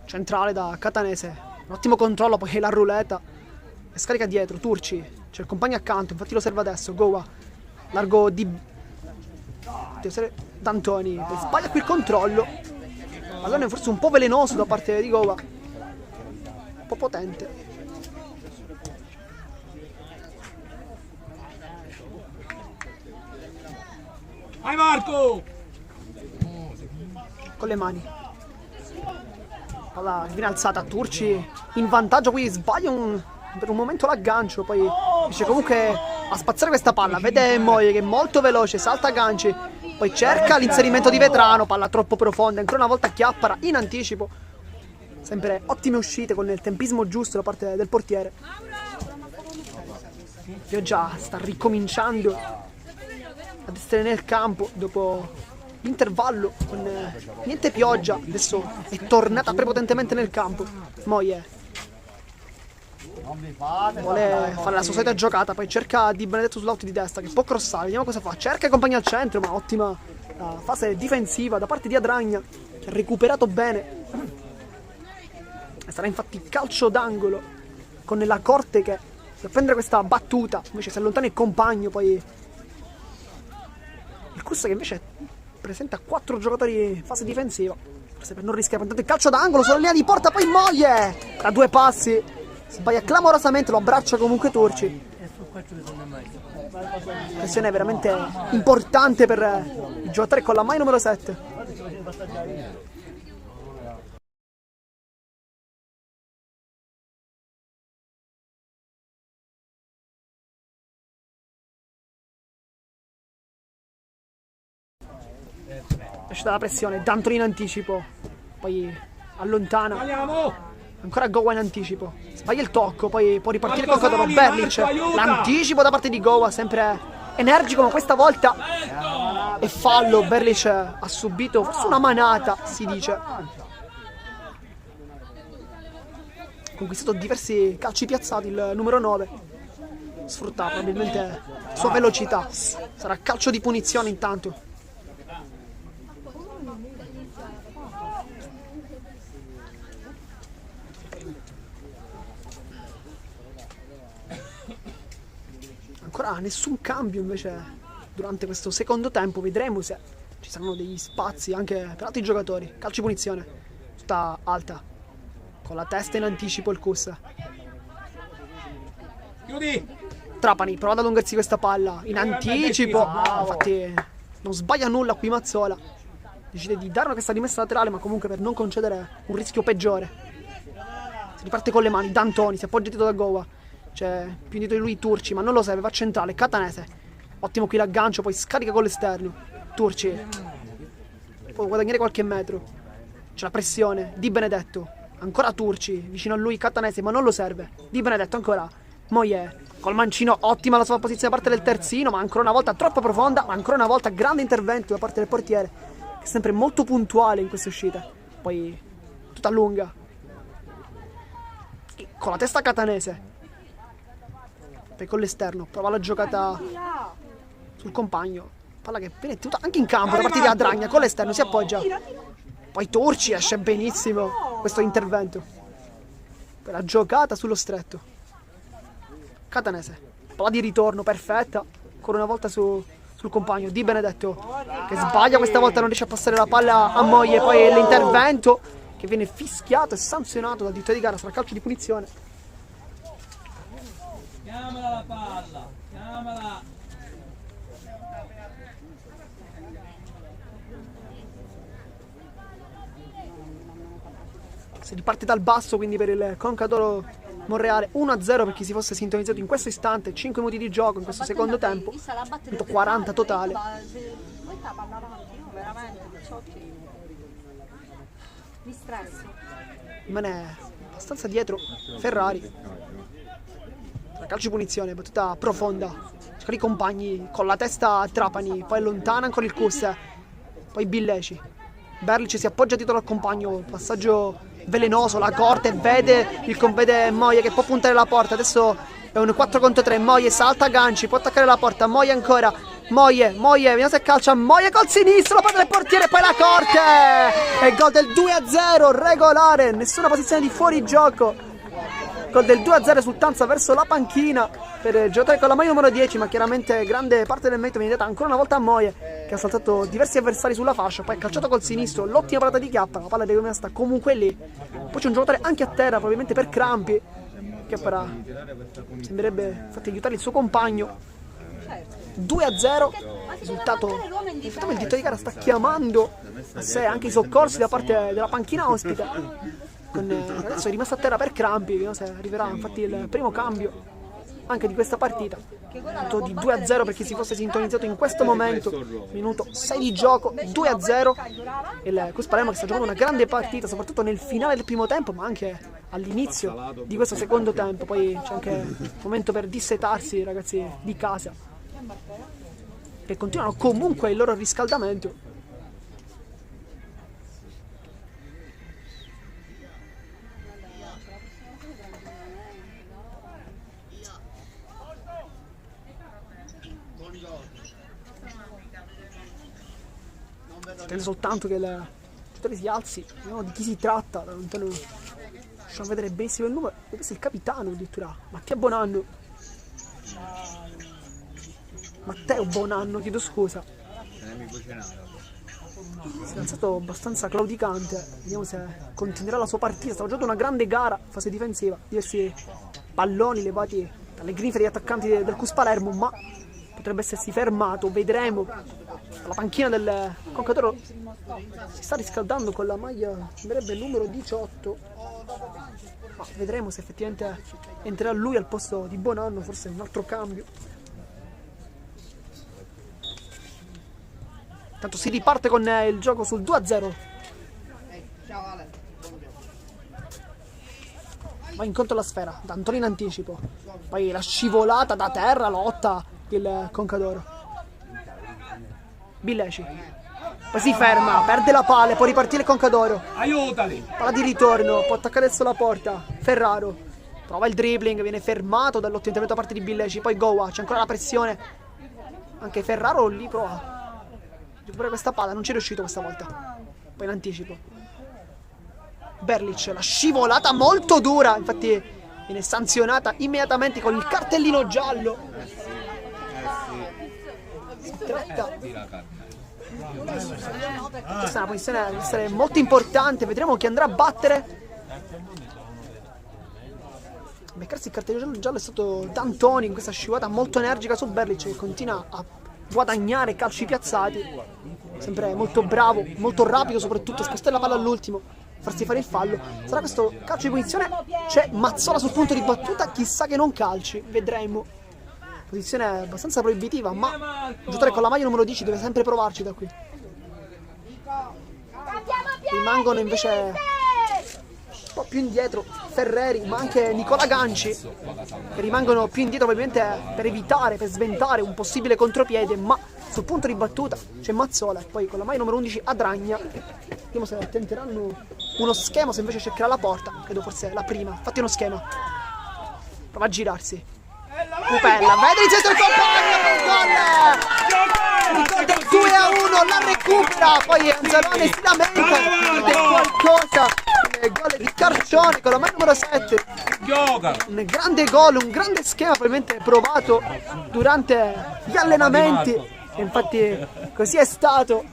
centrale da Catanese, un ottimo controllo, poi la ruleta e scarica dietro. Turci, c'è il compagno accanto, infatti lo serve adesso. Goa largo di D'Antoni, sbaglia qui il controllo. Allora è forse un po' velenoso da parte di Goa, un po' potente. Vai Marco! Con le mani, palla viene alzata, Turci in vantaggio, qui sbaglia per un momento l'aggancio, poi riesce comunque a spazzare questa palla. Vede Moie che è molto veloce, salta agganci, poi cerca l'inserimento di Vetrano, palla troppo profonda, ancora una volta Chiappara in anticipo. Sempre ottime uscite con il tempismo giusto da parte del portiere. Pioggia sta ricominciando ad essere nel campo dopo l'intervallo con niente pioggia, adesso è tornata prepotentemente nel campo. Moie vuole fare la sua solita giocata, poi cerca Di Benedetto sull'auto di destra che può crossare, vediamo cosa fa, cerca i compagni al centro, ma ottima fase difensiva da parte di Adragna che ha recuperato bene. E sarà infatti calcio d'angolo con la Corte che per prendere questa battuta invece si allontana il compagno, poi il Cus che invece presenta 4 giocatori in fase difensiva, forse per non rischiare. Intanto il calcio d'angolo sulla linea di porta, poi Moie da 2 passi sbaglia clamorosamente, lo abbraccia comunque Turci. Pressione veramente importante per il giocatore con la maglia numero 7. Esce dalla pressione, D'Antoni in anticipo, poi allontana, ancora Goa in anticipo, sbaglia il tocco, poi può ripartire con Concadoro. Berlic, l'anticipo da parte di Goa, sempre energico, ma questa volta è fallo. Berlic ha subito forse una manata, si dice. Conquistato diversi calci piazzati il numero 9, sfrutta probabilmente la sua velocità. Sarà calcio di punizione intanto. Ancora nessun cambio invece durante questo secondo tempo, vedremo se ci saranno degli spazi anche per altri giocatori. Calcio punizione, tutta alta, con la testa in anticipo il Cus. Chiudi! Trapani prova ad allungarsi questa palla in anticipo, infatti non sbaglia nulla qui Mazzola, decide di dare questa rimessa laterale, ma comunque per non concedere un rischio peggiore. Si riparte con le mani, D'Antoni si appoggia dietro da Goa, c'è più indietro di lui Turci, ma non lo serve, va centrale, Catanese, ottimo qui l'aggancio, poi scarica con l'esterno. Turci può guadagnare qualche metro, c'è la pressione, Di Benedetto, ancora Turci, vicino a lui Catanese, ma non lo serve, Di Benedetto ancora, Moie col mancino, ottima la sua posizione da parte del terzino, ma ancora una volta troppo profonda, ma ancora una volta grande intervento da parte del portiere, che è sempre molto puntuale in queste uscite. Poi tutta lunga, con la testa Catanese, poi con l'esterno prova la giocata sul compagno, palla che viene tenuta anche in campo da parte di Adragna, con l'esterno si appoggia, poi Turci esce benissimo questo intervento per la giocata sullo stretto. Catanese palla di ritorno perfetta, ancora una volta sul compagno Di Benedetto, che sbaglia questa volta, non riesce a passare la palla a Moglie. Poi l'intervento che viene fischiato e sanzionato dal direttore di gara, sarà calcio di punizione. Chiamala la palla, chiamala. Si riparte dal basso quindi per il Concadoro Monreale, 1-0 per chi si fosse sintonizzato in questo istante. 5 minuti di gioco in questo secondo tempo, 40 totale. Mi stresso. Rimane abbastanza dietro Ferrari. La calcio di punizione, battuta profonda, cerca i compagni con la testa a Trapani, poi allontana ancora il Cus, poi Billeci. Berlic si appoggia dietro al compagno, passaggio velenoso, la corte, vede Moglie che può puntare la porta. Adesso è un 4 contro 3, Moglie salta Ganci, può attaccare la porta, Moglie ancora, Moglie, vediamo se calcia, Moglie col sinistro, la palla del portiere, poi la corte, e gol del 2-0, regolare, nessuna posizione di fuorigioco, gol del 2-0, esultanza verso la panchina per giocare con la maglia numero 10, ma chiaramente grande parte del merito viene data ancora una volta a Moglie, che ha saltato diversi avversari sulla fascia, poi ha calciato col sinistro, l'ottima parata di Chiappa, la palla è rimasta comunque lì. Poi c'è un giocatore anche a terra, probabilmente per crampi, Chiappa sembrerebbe infatti aiutare il suo compagno. 2-0, risultato, infatti il direttore di gara sta chiamando a sé anche i soccorsi da parte della panchina ospite, adesso è rimasto a terra per crampi, vediamo se arriverà infatti il primo cambio anche di questa partita. Minuto di 2-0 per chi si fosse sintonizzato in questo momento, minuto 6 di gioco, 2-0, il Cus Palermo che sta giocando una grande partita soprattutto nel finale del primo tempo ma anche all'inizio di questo secondo tempo. Poi c'è anche un momento per dissetarsi i ragazzi di casa che continuano comunque il loro riscaldamento. Attende soltanto che il giocatore si alzi, vediamo di chi si tratta, da lontano riusciamo a vedere benissimo il numero, questo è il capitano addirittura, Matteo Bonanno. Matteo Bonanno, chiedo scusa. Si è alzato abbastanza claudicante, vediamo se continuerà la sua partita, stava giocando una grande gara, fase difensiva, diversi palloni levati dalle grinfie degli attaccanti del Cus Palermo, ma potrebbe essersi fermato, vedremo. La panchina del Concadoro si sta riscaldando con la maglia, sembrerebbe il numero 18, ma vedremo se effettivamente entrerà lui al posto di Bonanno, forse un altro cambio. Tanto si riparte con il gioco sul 2-0. Va incontro alla sfera, D'Antoni in anticipo, poi la scivolata da terra, lotta il Concadoro. Billeci, poi si ferma, perde la palla, può ripartire il Concadoro. Aiutali! Palla di ritorno, può attaccare adesso la porta. Ferraro prova il dribbling, viene fermato dall'ottimo intervento da parte di Billeci. Poi Goa, c'è ancora la pressione. Anche Ferraro lì prova pure questa palla, non ci è riuscito questa volta. Poi in anticipo Berlic, la scivolata molto dura, infatti viene sanzionata immediatamente con il cartellino giallo. Si tratta, questa è una posizione che deve essere molto importante, vedremo chi andrà a battere. Beccarsi il cartellino giallo è stato D'Antoni in questa scivolata molto energica su Berlic, che continua a guadagnare calci piazzati, sempre molto bravo, molto rapido soprattutto, spostare la palla all'ultimo, farsi fare il fallo. Sarà questo calcio di punizione, c'è Mazzola sul punto di battuta, chissà che non calci, vedremo. Posizione abbastanza proibitiva, ma il giocatore con la maglia numero 10 deve sempre provarci da qui. Rimangono invece un po' più indietro Ferreri, ma anche Nicola Ganci, che rimangono più indietro probabilmente per evitare, per sventare un possibile contropiede, ma sul punto di battuta c'è Mazzola e poi con la maglia numero 11 Adragna. Vediamo se tenteranno uno schema, se invece cercherà la porta, credo forse la prima, fatti uno schema, prova a girarsi. Pupella, vede il centro del compagno, il gol del 2-1 la recupera, poi Anzalone si lamenta di qualcosa. Gol di Carcione con la maglia numero 7. Gioca. Un grande gol, un grande schema probabilmente provato durante gli allenamenti. E infatti così è stato.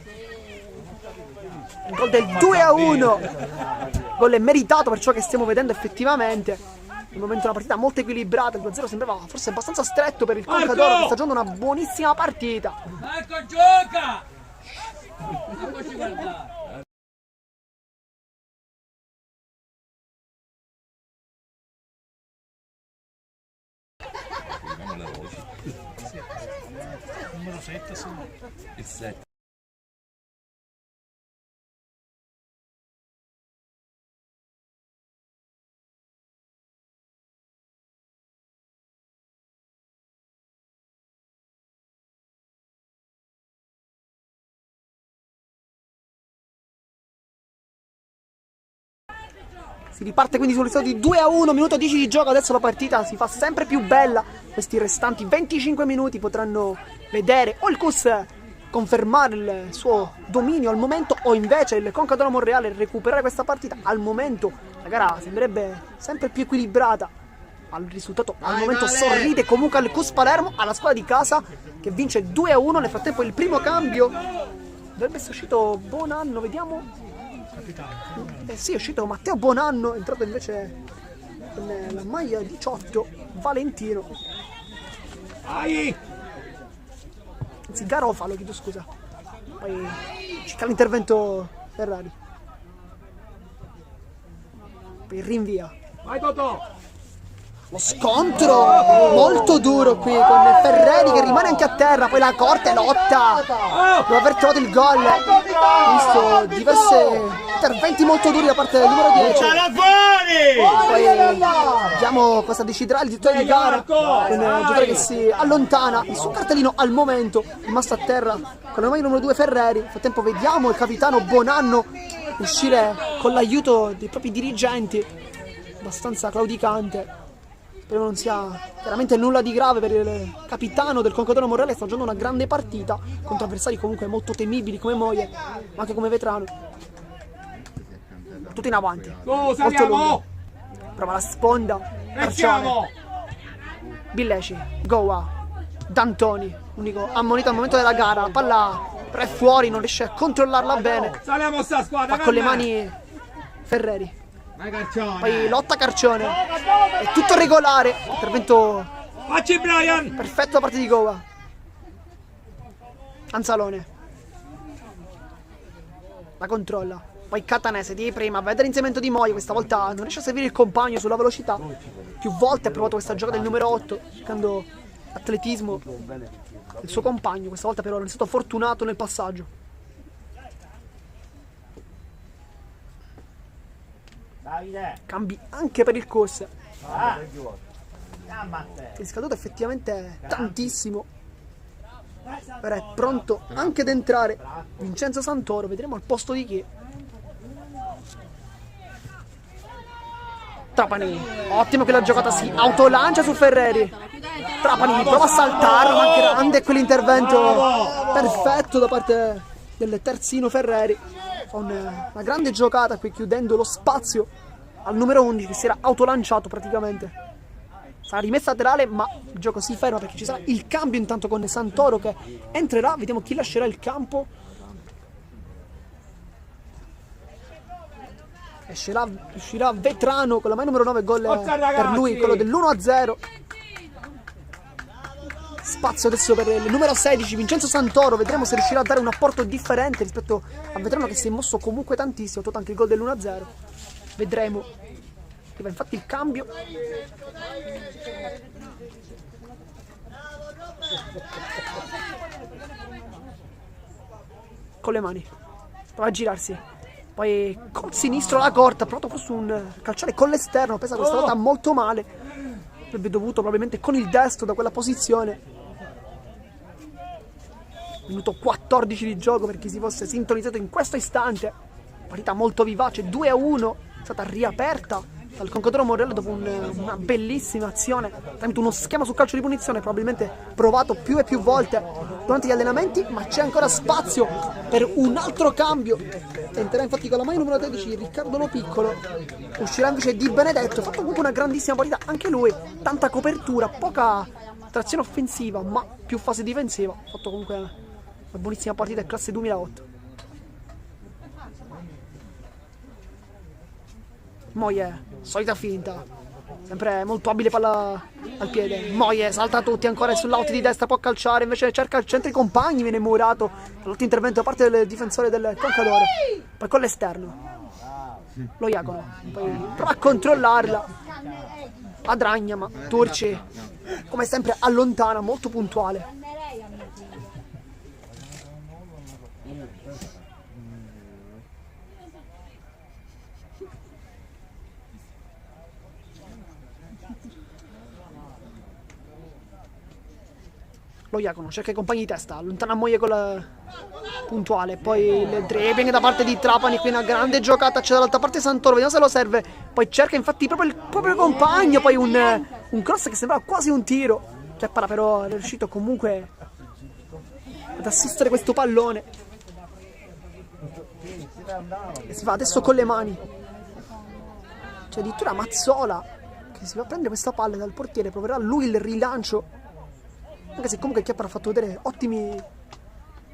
Il gol del 2-1. Gol meritato per ciò che stiamo vedendo effettivamente. Al momento una partita molto equilibrata. Il 2-0 sembrava forse abbastanza stretto per il Concadoro, che sta giocando una buonissima partita. Marco, gioca. Eccoci, guarda. Numero 7, sì. Il 7. Si riparte quindi sul risultato di 2-1, minuto 10 di gioco, adesso la partita si fa sempre più bella. Questi restanti 25 minuti potranno vedere o il CUS confermare il suo dominio al momento o invece il Concadoro Monreale recuperare questa partita. Al momento la gara sembrerebbe sempre più equilibrata. Al risultato al momento sorride comunque al CUS Palermo, alla squadra di casa che vince 2-1. Nel frattempo il primo cambio dovrebbe essere uscito Bonanno, vediamo. Sì, è uscito Matteo Bonanno, è entrato invece con la maglia 18 Valentino. Anzi, Garofalo, chiedo scusa. Poi c'è l'intervento Ferrari. Poi rinvia. Vai Totò. Lo scontro molto duro qui con Ferreri che rimane anche a terra, poi la corte lotta, dopo aver trovato il gol. Visto diversi interventi molto duri da parte del numero 10. Poi vediamo cosa deciderà il direttore di gara con il giocatore che si allontana. Il suo cartellino al momento rimasto a terra con la maglia numero 2 Ferreri. Nel frattempo vediamo il capitano Bonanno uscire con l'aiuto dei propri dirigenti, abbastanza claudicante. Speriamo non sia veramente nulla di grave per il capitano del Concadoro Monreale. Sta giocando una grande partita contro avversari comunque molto temibili come Moie, ma anche come Vetrano. Tutti in avanti, molto lungo. Prova la sponda, Carcione, Billeci, Goa, D'Antoni, unico ammonito al momento della gara. La palla però è fuori, non riesce a controllarla bene. Saliamo sta squadra. Fa con le mani Ferreri. Carcione. Poi lotta Carcione, è tutto regolare. Intervento Facci Brian. perfetto da parte di Goa. Anzalone la controlla. Poi Catanese di prima, vede l'inserimento di Moia. Questa volta non riesce a seguire il compagno sulla velocità. Più volte ha provato questa giocata del numero 8, cercando atletismo del suo compagno. Questa volta però non è stato fortunato nel passaggio. Cambi anche per il CUS. È scaduto effettivamente tantissimo. Ora è pronto anche ad entrare Vincenzo Santoro. Vedremo al posto di chi. Trapani, ottimo che la giocata si autolancia su Ferreri. Trapani prova a saltare, ma grande quell'intervento perfetto da parte del terzino Ferreri. Fa una grande giocata qui, chiudendo lo spazio al numero 11 che si era autolanciato praticamente. Sarà rimessa laterale, ma il gioco si ferma perché ci sarà il cambio intanto con Santoro che entrerà. Vediamo chi lascerà il campo. Uscirà Vetrano con la maglia numero 9, gol per lui, quello dell'1-0. Spazio adesso per il numero 16 Vincenzo Santoro. Vedremo se riuscirà a dare un apporto differente rispetto a Vetrano che si è mosso comunque tantissimo. Ha tolto anche il gol dell'1-0. Vedremo. Arriva infatti il cambio. Con le mani prova a girarsi, poi col sinistro la corta. Ha provato forse un calciare con l'esterno, pensa questa volta molto male. Avrebbe dovuto probabilmente con il destro da quella posizione. Minuto 14 di gioco per chi si fosse sintonizzato in questo istante. Partita molto vivace, 2-1, è stata riaperta dal Concadoro Monreale dopo una bellissima azione tramite uno schema sul calcio di punizione, probabilmente provato più e più volte durante gli allenamenti, ma c'è ancora spazio per un altro cambio. Entrerà infatti con la maglia numero 13 Riccardo Lo Piccolo, uscirà invece Di Benedetto. Ha fatto comunque una grandissima partita anche lui, tanta copertura, poca trazione offensiva ma più fase difensiva. Ha fatto comunque una buonissima partita, classe 2008. Moie, solita finta, sempre molto abile, palla al piede. Moie salta tutti, ancora sull'out di destra, può calciare, invece cerca il centro i compagni, viene murato dall'altro intervento da parte del difensore del Concadoro. Poi con l'esterno lo Iacono, poi prova a controllarla, Adragna, ma Turci come sempre allontana, molto puntuale. Lo Iacono cerca i compagni di testa, allontana Moie con la puntuale, poi il dribbling da parte di Trapani, qui una grande giocata, c'è dall'altra parte Santoro, vediamo se lo serve, poi cerca infatti proprio il proprio compagno, poi un cross che sembrava quasi un tiro, Chiappara però è riuscito comunque ad assistere questo pallone e si va adesso con le mani, c'è addirittura Mazzola che si va a prendere questa palla dal portiere, proverà lui il rilancio. Anche se comunque Chiappara ha fatto vedere ottimi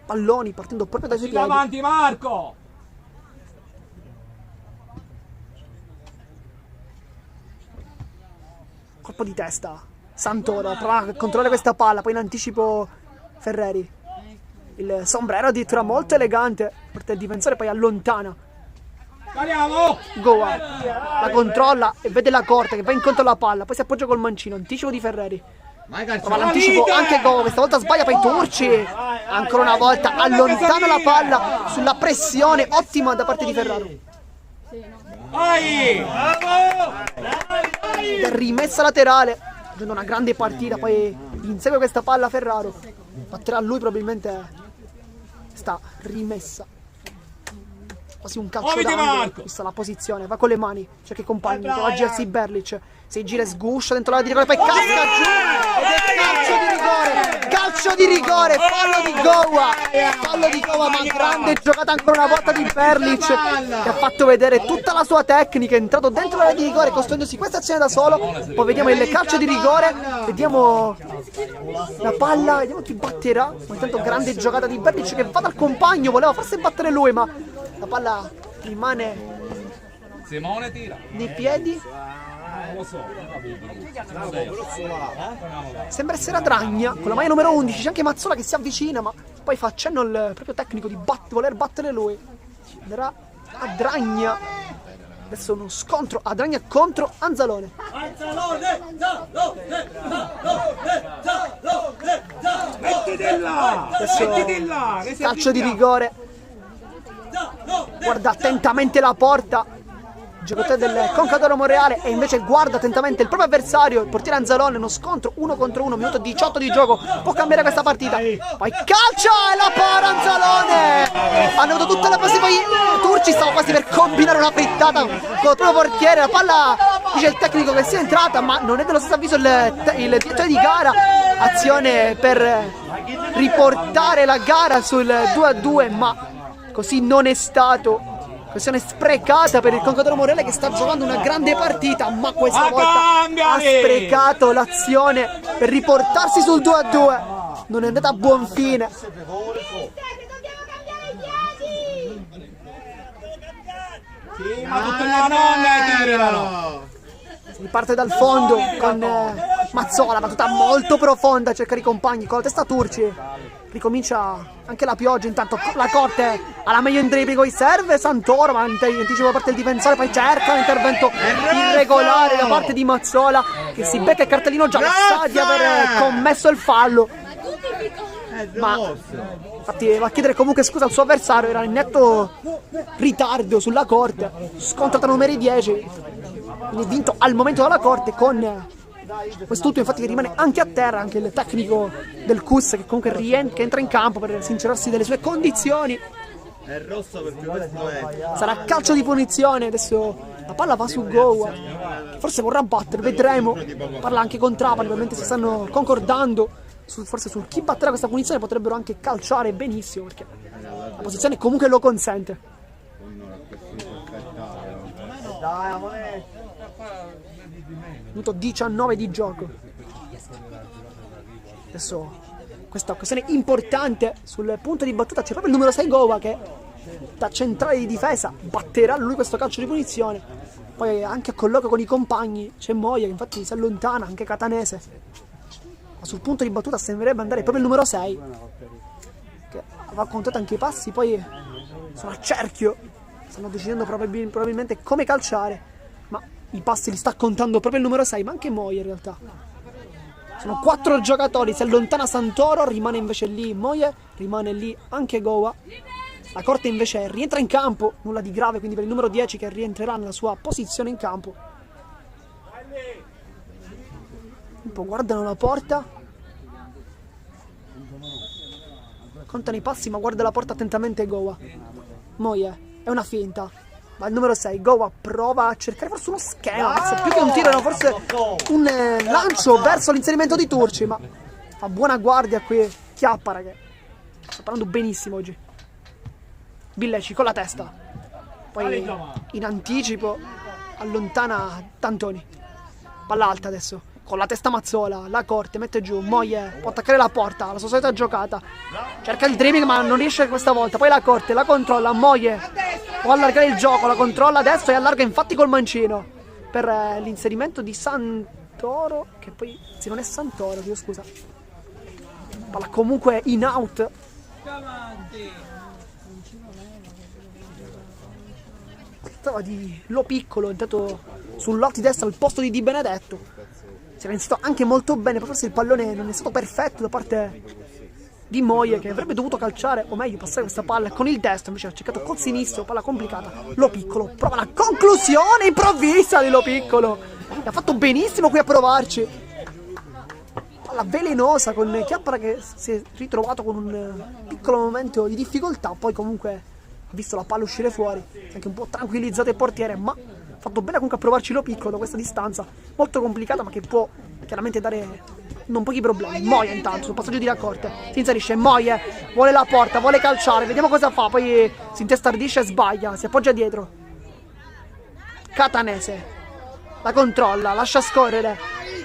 palloni partendo proprio dai suoi piedi. Avanti Marco! Colpo di testa. Santoro prova a controllare questa palla, poi in anticipo Ferreri. Il sombrero addirittura molto elegante. Porta il difensore, poi allontana. Andiamo! Goa la controlla e vede la corte che va incontro alla palla, poi si appoggia col mancino, anticipo di Ferreri. Prova l'anticipo anche Goa, questa volta sbaglia, poi Turci ancora una volta allontana la palla sulla pressione ottima da parte di Ferraro. Rimessa laterale, facendo una grande partita, poi insegue questa palla Ferraro, batterà lui probabilmente sta rimessa. Quasi un calcio d'angolo, vista la posizione, va con le mani, cerca i compagni, prova a girarsi Berlic, si gira e sguscia dentro l'area di rigore, poi casca giù ed è calcio di rigore, fallo di Goa, ma grande giocata ancora una volta di Berlic che ha fatto vedere tutta la sua tecnica, è entrato dentro l'area di rigore costruendosi questa azione da solo, poi vediamo il calcio di rigore, vediamo la palla, vediamo chi batterà, ma intanto grande giocata di Berlic che va dal compagno, voleva forse battere lui ma la palla rimane Simone tira nei piedi. Non lo so. Sembra essere Adragna con la maglia numero 11. C'è anche Mazzola che si avvicina, ma poi fa accenno al proprio tecnico di voler battere lui. Vedrà Adragna. Adesso uno scontro Adragna contro Anzalone. Mettiti là! Mettiti là! Calcio di rigore. Guarda attentamente la porta, giocatore del Concadoro Monreale, e invece guarda attentamente il proprio avversario, il portiere Anzalone. Uno scontro 1 contro 1, minuto 18 di gioco, può cambiare questa partita. Poi calcia e la para Anzalone, hanno avuto tutte le passe, poi Turci stava quasi per combinare una frittata con il proprio portiere, la palla dice il tecnico che sia entrata, ma non è dello stesso avviso il direttore di gara. Azione per riportare la gara sul 2-2, ma così non è stato. Occasione sprecata per il Concadoro Monreale che sta giocando una grande partita, ma questa volta ha sprecato l'azione per riportarsi sul 2-2. Non è andata a buon fine. Sì, ma tutto la nonna tirano. Si riparte dal fondo con Mazzola, battuta molto profonda, cerca i compagni con la testa Turci. Ricomincia anche la pioggia, intanto la corte alla meglio in dribbling, poi serve Santoro, ma anticipa da parte del difensore, poi cerca un intervento irregolare da parte di Mazzola che si becca il cartellino giallo, sa di aver commesso il fallo, ma infatti va a chiedere comunque scusa al suo avversario, era in netto ritardo sulla corte, scontra tra numeri 10, quindi vinto al momento dalla corte con quest'ultimo infatti che rimane anche a terra, anche il tecnico del CUS che comunque che entra in campo per sincerarsi delle sue condizioni. È rosso perché questo è. Sarà calcio di punizione, adesso la palla va su Goa, forse vorrà battere, vedremo. Parla anche con Trapani, ovviamente si stanno concordando forse sul chi batterà questa punizione potrebbero anche calciare benissimo, perché la posizione comunque lo consente. Minuto 19 di gioco. Adesso questa occasione importante sul punto di battuta, c'è proprio il numero 6 Gova che da centrale di difesa batterà lui questo calcio di punizione. Poi anche a colloquio con i compagni c'è Moia che infatti si allontana, anche Catanese. Ma sul punto di battuta sembrerebbe andare proprio il numero 6 che aveva contato anche i passi, poi sono a cerchio, stanno decidendo probabilmente come calciare, ma i passi li sta contando proprio il numero 6, ma anche Moia in realtà. Sono 4 giocatori, si allontana Santoro, rimane invece lì Moia, rimane lì anche Goa. La Corte invece rientra in campo, nulla di grave quindi per il numero 10 che rientrerà nella sua posizione in campo. Un po' guardano la porta, contano i passi ma guarda la porta attentamente Goa. Moia, è una finta, ma il numero 6 Goa prova a cercare forse uno schema, più che un tiro era forse un lancio verso l'inserimento di Turci, ma fa buona guardia qui Chiappara che sta parlando benissimo oggi. Billeci con la testa, poi in anticipo allontana Tantoni, palla alta adesso con la testa Mazzola, la Corte mette giù, Moie può attaccare la porta, la sua solita giocata, cerca il dribbling ma non riesce questa volta, poi la Corte la controlla, Moie può allargare il gioco, la controlla adesso e allarga infatti col mancino per l'inserimento di Santoro, che poi se non è Santoro, Dio scusa, palla comunque in out. Di Lo Piccolo, intanto sul lotti destra al posto di Di Benedetto, si era iniziato anche molto bene, poi forse il pallone non è stato perfetto da parte di Moie che avrebbe dovuto calciare, o meglio passare questa palla con il destro, invece ha cercato col sinistro, palla complicata. Lo Piccolo prova la conclusione improvvisa di Lo Piccolo, ha fatto benissimo qui a provarci, palla velenosa con Chiappara che si è ritrovato con un piccolo momento di difficoltà, poi comunque visto la palla uscire fuori, anche un po' tranquillizzato il portiere, ma ha fatto bene comunque a provarci Lo Piccolo da questa distanza, molto complicata ma che può chiaramente dare non pochi problemi. Moia intanto sul passaggio di La Corte si inserisce, Moia vuole la porta, vuole calciare, vediamo cosa fa, poi si intestardisce e sbaglia, si appoggia dietro. Catanese la controlla, lascia scorrere,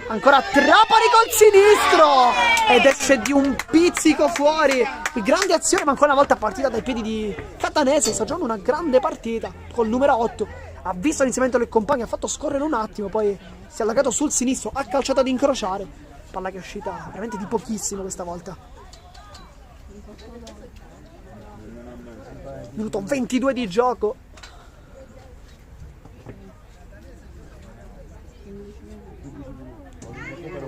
ancora Trapani col sinistro ed esce di un pizzico fuori. Grande azione ma ancora una volta partita dai piedi di Catanese, sta giocando una grande partita col numero 8, ha visto l'inserimento del compagno, ha fatto scorrere un attimo, poi si è allargato sul sinistro, ha calciato ad incrociare, palla che è uscita veramente di pochissimo questa volta. Minuto 22 di gioco.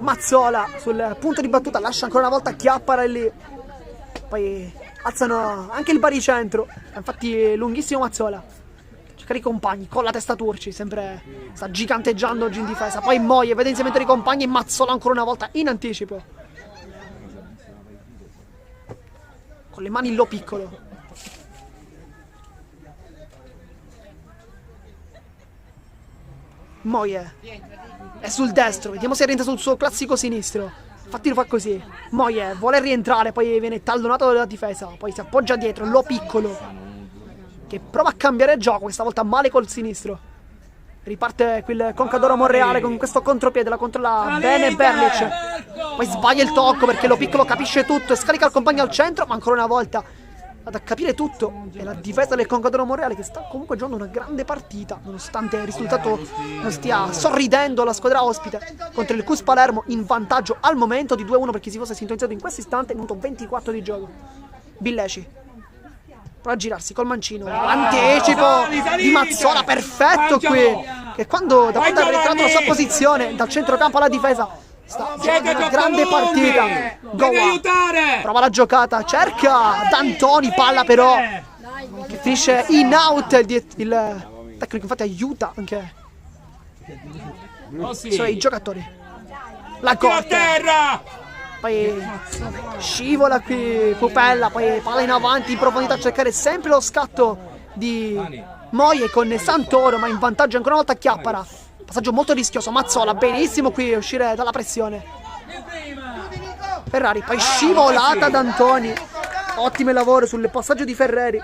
Mazzola sul punto di battuta lascia ancora una volta Chiappara lì, poi alzano anche il baricentro, infatti lunghissimo Mazzola, cerca i compagni con la testa Turci, sempre sta giganteggiando oggi in difesa, poi Moie vede insieme i compagni e Mazzola ancora una volta in anticipo con le mani Lo Piccolo. Moie è sul destro, vediamo se rientra sul suo classico sinistro, infatti lo fa così, Moie vuole rientrare, poi viene tallonato dalla difesa, poi si appoggia dietro, Lo Piccolo che prova a cambiare gioco, questa volta male col sinistro, riparte qui il Concadoro Monreale con questo contropiede, la controlla bene Berlic, poi sbaglia il tocco perché Lo Piccolo capisce tutto e scarica il compagno al centro, ma ancora una volta ad a capire tutto è la difesa del Concadoro Monreale che sta comunque giocando una grande partita nonostante il risultato non stia sorridendo alla squadra ospite contro il Cus Palermo, in vantaggio al momento di 2-1 per chi si fosse sintonizzato in questo istante, minuto 24 di gioco. Billeci prova a girarsi col mancino, anticipo di Mazzola perfetto qui, che da quando ha rientrato la sua posizione dal centrocampo alla difesa sta giocando una grande partita. Goa prova la giocata, cerca D'Antoni, palla però che finisce in out, il tecnico infatti aiuta anche i giocatori. La Corte poi scivola qui Pupella, poi palla in avanti in profondità a cercare sempre lo scatto di Moie con Santoro, ma in vantaggio ancora una volta Chiappara. Passaggio molto rischioso, Mazzola benissimo qui a uscire dalla pressione. Ferrari, poi scivolata da Antoni. Ottimo lavoro sul passaggio di Ferreri.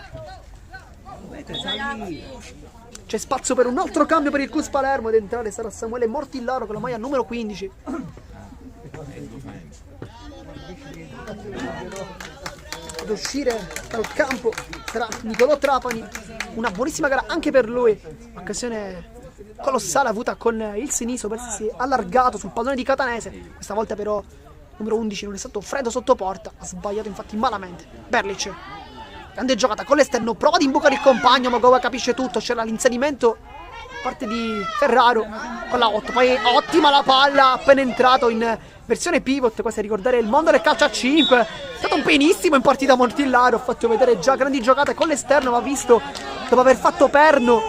C'è spazio per un altro cambio per il Cus Palermo. Ad entrare sarà Samuele Mortillaro con la maglia numero 15. Ad uscire dal campo sarà Nicolò Trapani. Una buonissima gara anche per lui. Occasione colossale avuta con il sinistro per essersi allargato sul pallone di Catanese. Questa volta però numero 11 non è stato freddo sotto porta. Ha sbagliato infatti malamente. Berlic, grande giocata con l'esterno, prova ad imbucare il compagno, ma Gova capisce tutto. C'era l'inserimento da parte di Ferraro con la 8. Poi ottima la palla, appena entrato in versione pivot. Questo è ricordare il mondo del calcio a 5. È stato benissimo in partita Mortillaro. Ho fatto vedere già grandi giocate con l'esterno, ma visto dopo aver fatto perno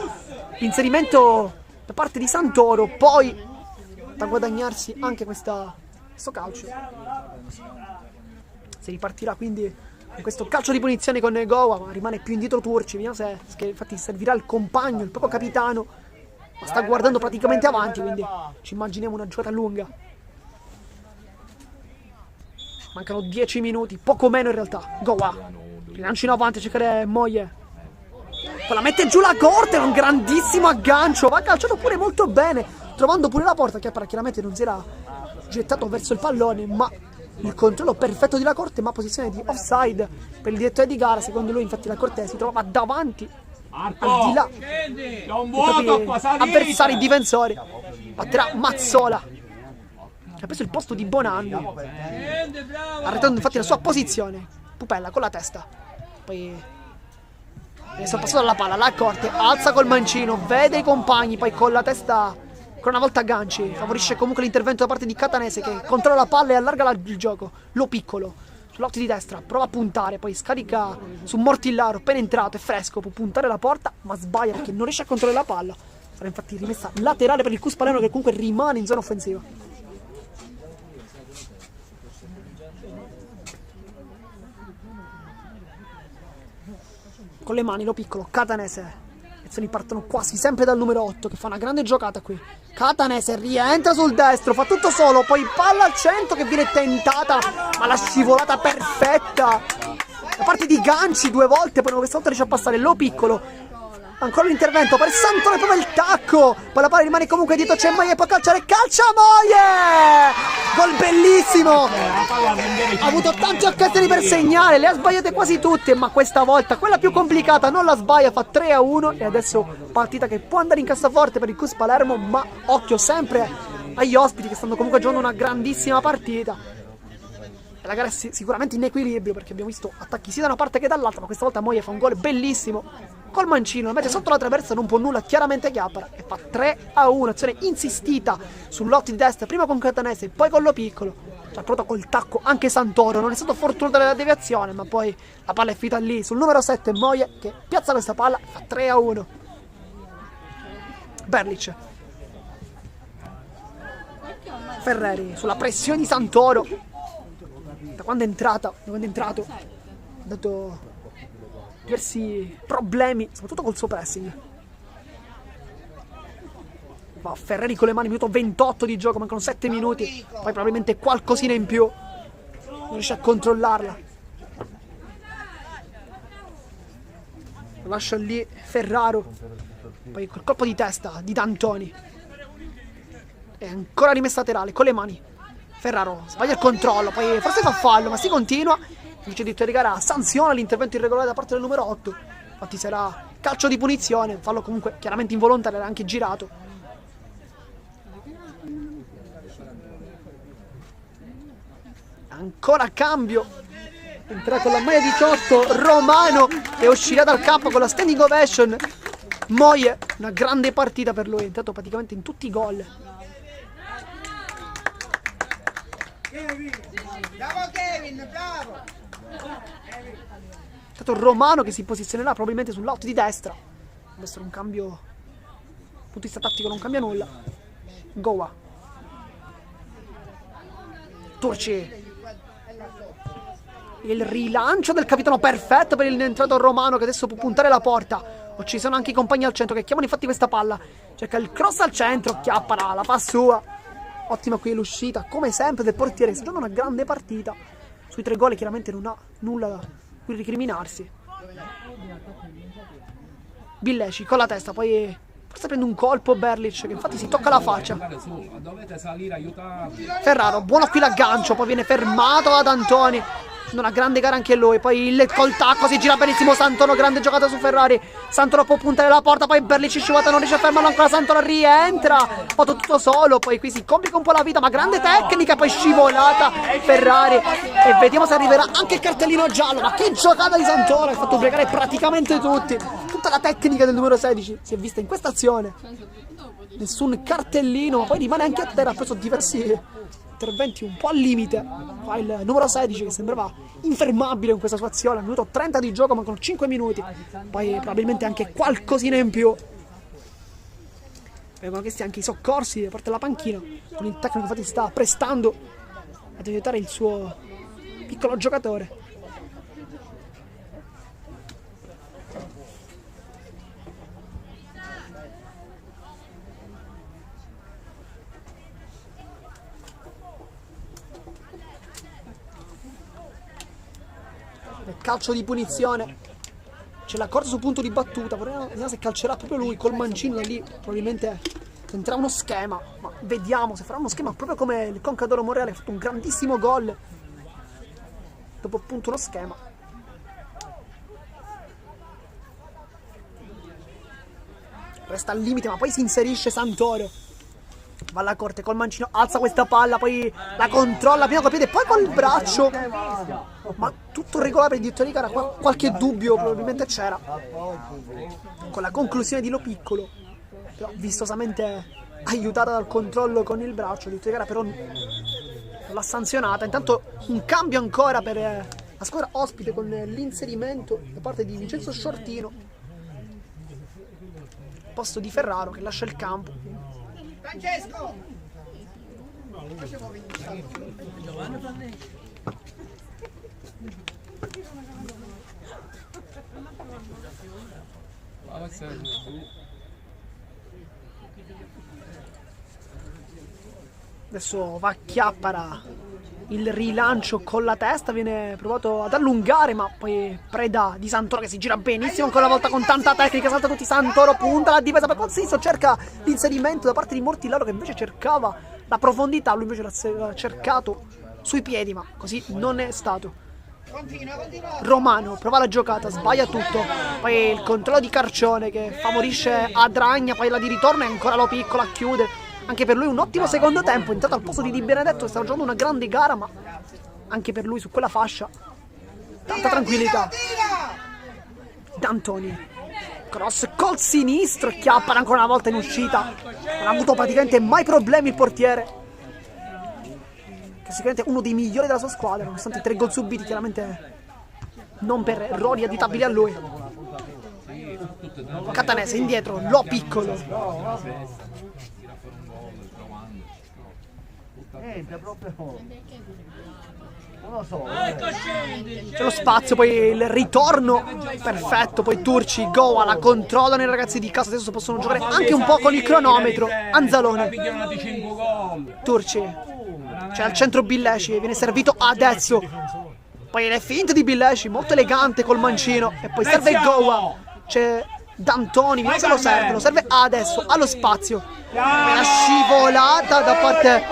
l'inserimento da parte di Santoro, poi da guadagnarsi anche questo calcio. Si ripartirà quindi in questo calcio di punizione con Goa, ma rimane più indietro Turci. Vediamo se infatti servirà il compagno, il proprio capitano, ma sta guardando praticamente avanti, quindi ci immaginiamo una giocata lunga. Mancano 10 minuti, poco meno in realtà. Goa, rilancio in avanti a cercare Moye. Poi la mette giù la corte, un grandissimo aggancio, va calciato pure molto bene, trovando pure la porta, che chiaramente non si era gettato verso il pallone, ma il controllo perfetto di la corte, ma posizione di offside per il direttore di gara. Secondo lui infatti la corte si trovava davanti, al di là dei propri avversari difensori. Batterà Mazzola, che ha preso il posto di Bonanni, arretando infatti la sua posizione. Pupella con la testa, poi adesso passato alla palla, la corte alza col mancino, vede i compagni, poi con la testa ancora una volta agganci. Favorisce comunque l'intervento da parte di Catanese, che controlla la palla e allarga il gioco. Lo piccolo sull'occhio di destra, prova a puntare, poi scarica su Mortillaro, appena entrato, è fresco, può puntare la porta, ma sbaglia perché non riesce a controllare la palla. Sarà infatti rimessa laterale per il Cus Palermo, che comunque rimane in zona offensiva. Con le mani lo piccolo, Catanese. Le azioni partono quasi sempre dal numero 8, che fa una grande giocata qui. Catanese rientra sul destro, fa tutto solo, poi palla al centro che viene tentata, ma la scivolata perfetta da parte di Ganci 2 volte, poi questa volta riesce a passare lo piccolo. Ancora l'intervento per Santoro, proprio il tacco, poi la palla rimane comunque dietro, c'è Moye, può calciare, calcia Moye! Gol bellissimo! Ha avuto tante occasioni per segnare, le ha sbagliate quasi tutte, ma questa volta quella più complicata non la sbaglia, fa 3-1 e adesso partita che può andare in cassaforte per il Cus Palermo, ma occhio sempre agli ospiti che stanno comunque giocando una grandissima partita. La gara è sicuramente in equilibrio, perché abbiamo visto attacchi sia da una parte che dall'altra, ma questa volta Moye fa un gol bellissimo col mancino, la mette sotto la traversa, non può nulla, chiaramente Chiappara, e fa 3-1, azione insistita sull'otto di destra, prima con Catanese, poi con lo piccolo. Ci ha provato col tacco anche Santoro, non è stato fortunato nella deviazione, ma poi la palla è finita lì sul numero 7 Moye, che piazza questa palla e fa 3-1. Berlic, Ferreri sulla pressione di Santoro. Da quando è entrato ha dato diversi problemi, soprattutto col suo pressing. Va Ferreri con le mani, minuto 28 di gioco, mancano 7 minuti, poi probabilmente qualcosina in più, non riesce a controllarla. Lascia lì Ferraro, poi col colpo di testa di D'Antoni, e ancora rimessa laterale con le mani. Ferraro sbaglia il controllo, poi forse fa fallo, ma si continua. Il vice direttore di gara sanziona l'intervento irregolare da parte del numero 8. Infatti sarà calcio di punizione, fallo comunque chiaramente involontario, era anche girato. Ancora cambio. Entra con la maglia 18 Romano e uscirà dal campo con la standing ovation. Moye, una grande partita per lui, è entrato praticamente in tutti i gol. Bravo Kevin, bravo! È stato Romano che si posizionerà probabilmente sull'out di destra. Deve essere un cambio, dal punto di vista tattico non cambia nulla. Goa, Turci, il rilancio del capitano perfetto per il entrato Romano, che adesso può puntare la porta. O ci sono anche i compagni al centro che chiamano infatti questa palla. Cerca il cross al centro, Chiappara, la fa sua. Ottima qui l'uscita, come sempre, del portiere. Sta giocando una grande partita. sui 3 gol chiaramente non ha nulla da cui ricriminarsi. Billeci con la testa, poi forse prende un colpo Berlic, che infatti si tocca la faccia. Dovete salire, aiutarvi. Ferraro, buono qui l'aggancio, poi viene fermato da D'Antoni. Una grande gara anche lui, poi il col tacco si gira benissimo Santoro, grande giocata su Ferrari. Santoro può puntare la porta, poi Berlic scivolata, non riesce a fermarlo ancora, Santoro rientra, fatto tutto solo, poi qui si complica un po' la vita, ma grande tecnica, poi scivolata Ferrari. E vediamo se arriverà anche il cartellino giallo, ma che giocata di Santoro, ha fatto ubriacare praticamente tutti. Tutta la tecnica del numero 16 si è vista in questa azione. Nessun cartellino, ma poi rimane anche a terra, ha preso diversi interventi un po' al limite. Fa il numero 16 che sembrava infermabile in questa sua azione. Al minuto 30 di gioco, mancano 5 minuti. Poi probabilmente anche qualcosina in più. Vengono chiesti anche i soccorsi da parte della panchina, con il tecnico infatti sta prestando ad aiutare il suo piccolo giocatore. Calcio di punizione, c'è la corsa sul punto di battuta, vediamo se calcerà proprio lui col mancino da lì, probabilmente tenterà uno schema, ma vediamo se farà uno schema proprio come il Concadoro Monreale, ha fatto un grandissimo gol, dopo appunto uno schema. Resta al limite, ma poi si inserisce Santoro. Va alla corte col mancino, alza questa palla, poi la controlla prima col piede, poi col braccio. Ma tutto regolare per il diritto di gara, qualche dubbio probabilmente c'era. Con la conclusione di Lo Piccolo, però vistosamente aiutata dal controllo con il braccio, il diritto di gara però non l'ha sanzionata. Intanto un cambio ancora per la squadra ospite con l'inserimento da parte di Vincenzo Sciortino, posto di Ferraro che lascia il campo. Francesco! Adesso va Chiappara, il rilancio con la testa, viene provato ad allungare, ma poi preda di Santoro che si gira benissimo ancora una volta con tanta tecnica, salta tutti, Santoro punta la difesa per Consisto, cerca l'inserimento da parte di Mortillaro che invece cercava la profondità, lui invece l'ha cercato sui piedi, ma così non è stato. Romano prova la giocata, sbaglia tutto, poi il controllo di Carcione che favorisce Adragna, poi la di ritorno e ancora Lo Piccolo a chiudere. Anche per lui un ottimo secondo tempo, è entrato al posto di Di Benedetto che stava giocando una grande gara, ma anche per lui su quella fascia tanta tranquillità. D'Antoni, cross col sinistro, Chiappara ancora una volta in uscita, non ha avuto praticamente mai problemi il portiere, che sicuramente è uno dei migliori della sua squadra, nonostante i 3 gol subiti, chiaramente non per errori additabili a lui. Catanese indietro, Lo Piccolo. C'è lo spazio, poi il ritorno perfetto, poi Turci, Goa la controllano i ragazzi di casa, adesso possono giocare anche un po' con il cronometro. Anzalone, Turci, c'è al centro Billeci, viene servito adesso, poi le finte di Billeci, molto elegante col mancino, e poi serve il Goa, c'è D'Antoni, vediamo se lo serve adesso, allo spazio, la scivolata da parte,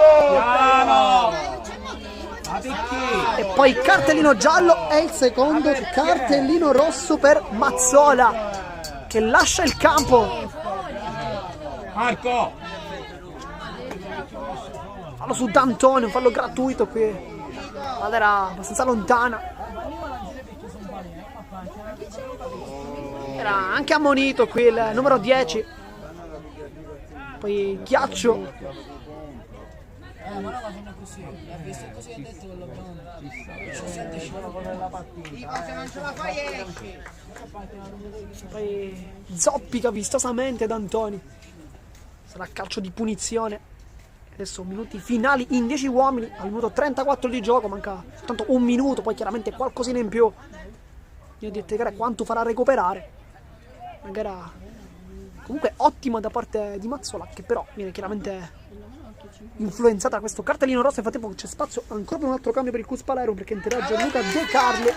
e poi cartellino giallo e il secondo cartellino rosso per Mazzola che lascia il campo. Marco, fallo su D'Antoni, un fallo gratuito qui, la palla era abbastanza lontana, era anche ammonito qui il numero 10. Poi Ghiaccio, poi zoppica vistosamente D'Antoni, sarà calcio di punizione. Adesso minuti finali in 10 uomini, al minuto 34 di gioco, manca soltanto un minuto, poi chiaramente qualcosina in più. Io direi che quanto farà recuperare. Una gara comunque ottima da parte di Mazzola, che però viene chiaramente influenzata da questo cartellino rosso. Nel frattempo c'è spazio ancora per un altro cambio per il Cus Palermo, perché entrerà Gianluca De Carlo,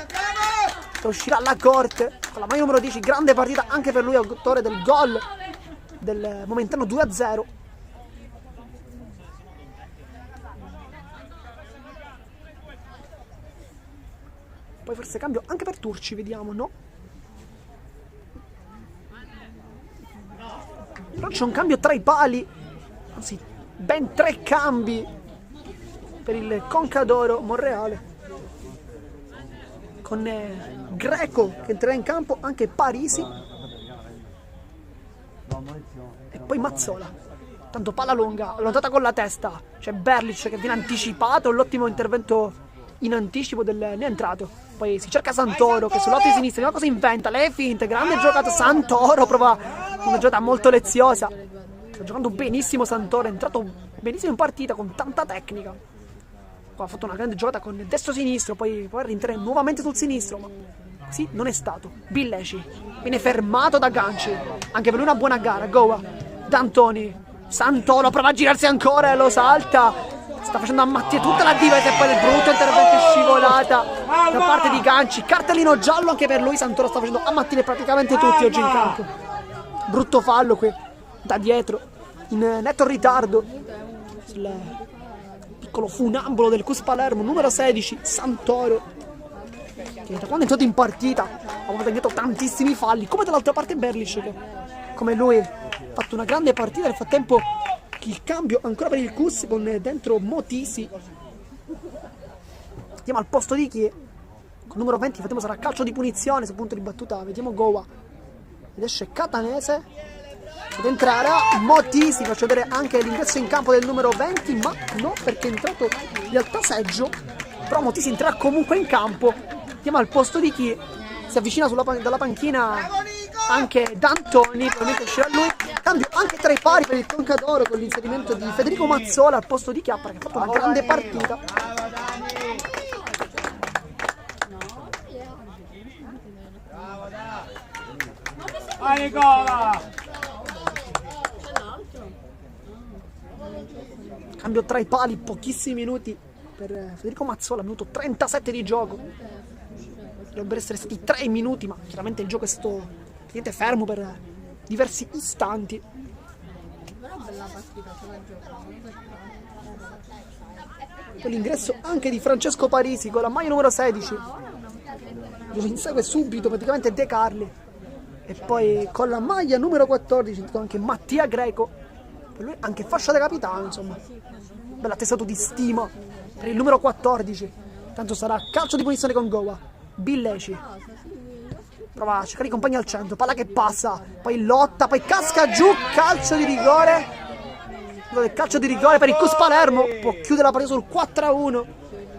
che uscirà alla corte con la maglia numero 10. Grande partita anche per lui, autore del gol del momentaneo 2-0. Poi forse cambio anche per Turci, vediamo, no? Però c'è un cambio tra i pali, anzi ben 3 cambi per il Concadoro Monreale, con Greco che entrerà in campo, anche Parisi e poi Mazzola. Tanto palla lunga, allontanata con la testa, c'è Berlic che viene anticipato, l'ottimo intervento in anticipo del neoentrato. Poi si cerca Santoro che sul lato di sinistra, vediamo cosa inventa, le finte, grande giocata Santoro, prova una giocata molto leziosa. Sta giocando benissimo Santoro, è entrato benissimo in partita con tanta tecnica. Poi ha fatto una grande giocata con destro-sinistro, poi rientrare nuovamente sul sinistro, ma sì, non è stato. Billeci viene fermato da Ganci, anche per lui una buona gara. Goa, D'Antoni, Santoro prova a girarsi ancora e lo salta. Sta facendo ammattire tutta la difesa e poi il brutto intervento è scivolata da parte di Ganci. Cartellino giallo anche per lui. Santoro sta facendo ammattire praticamente tutti oggi in campo. Brutto fallo qui da dietro, in netto ritardo, sul piccolo funambolo del Cus Palermo, numero 16, Santoro, che da quando è entrato in partita ha avuto dietro tantissimi falli, come dall'altra parte Berlic, che come lui ha fatto una grande partita. Nel frattempo il cambio ancora per il Cus con dentro Motisi. Andiamo al posto di chi? Con numero 20, vediamo sarà calcio di punizione sul punto di battuta. Vediamo Goa ed esce Catanese ed entrerà Motisi. Faccio vedere anche l'ingresso in campo del numero 20, ma no, perché è entrato in realtà Seggio, però Motisi entrerà comunque in campo. Andiamo al posto di chi? Si avvicina dalla panchina anche D'Antoni, probabilmente uscirà lui. Cambio anche tra i pari per il Concadoro con l'inserimento di Federico Mazzola al posto di Chiappara, che ha fatto una grande partita. Cambio tra i pali, pochissimi minuti per Federico Mazzola, minuto 37 di gioco. Dovrebbero essere stati 3 minuti, ma chiaramente il gioco è stato fermo per diversi istanti. Poi l'ingresso anche di Francesco Parisi con la maglia numero 16. Lo insegue subito praticamente De Carli. E poi con la maglia numero 14 anche Mattia Greco. Per lui anche fascia da capitano, insomma. Bella attestato di stima per il numero 14. Tanto sarà calcio di punizione con Goa. Billeci prova a cercare i compagni al centro, palla che passa, poi lotta, poi casca giù, calcio di rigore. Calcio di rigore per il Cus Palermo, può chiudere la partita sul 4-1.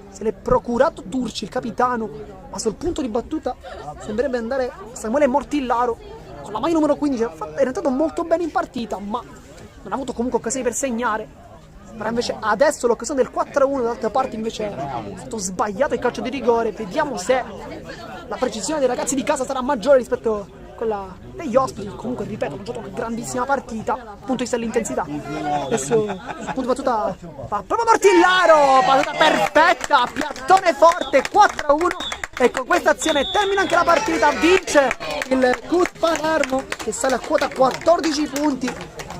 Se l'è procurato Turci, il capitano, ma sul punto di battuta sembrerebbe andare Samuele Mortillaro con la maglia numero 15. È entrato molto bene in partita, ma non ha avuto comunque occasioni per segnare. Però invece adesso l'occasione del 4-1 dall'altra parte invece è stato sbagliato il calcio di rigore. Vediamo se la precisione dei ragazzi di casa sarà maggiore rispetto a quella degli ospiti. Comunque ripeto, hanno giocato una grandissima partita dal punto di vista dell'intensità. Adesso sul punto di battuta fa proprio Mortillaro, battuta perfetta, piattone forte, 4-1. E con questa azione termina anche la partita, vince il Cus Palermo che sale a quota 14 punti,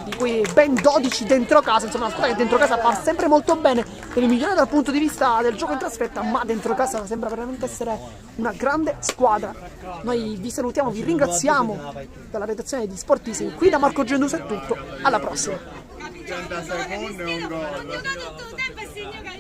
di cui ben 12 dentro casa. Insomma, una squadra che dentro casa fa sempre molto bene, per il migliore dal punto di vista del gioco in trasferta, ma dentro casa sembra veramente essere una grande squadra. Noi vi salutiamo, vi ringraziamo dalla redazione di Sportissimi. Qui da Marco Genduso è tutto, alla prossima.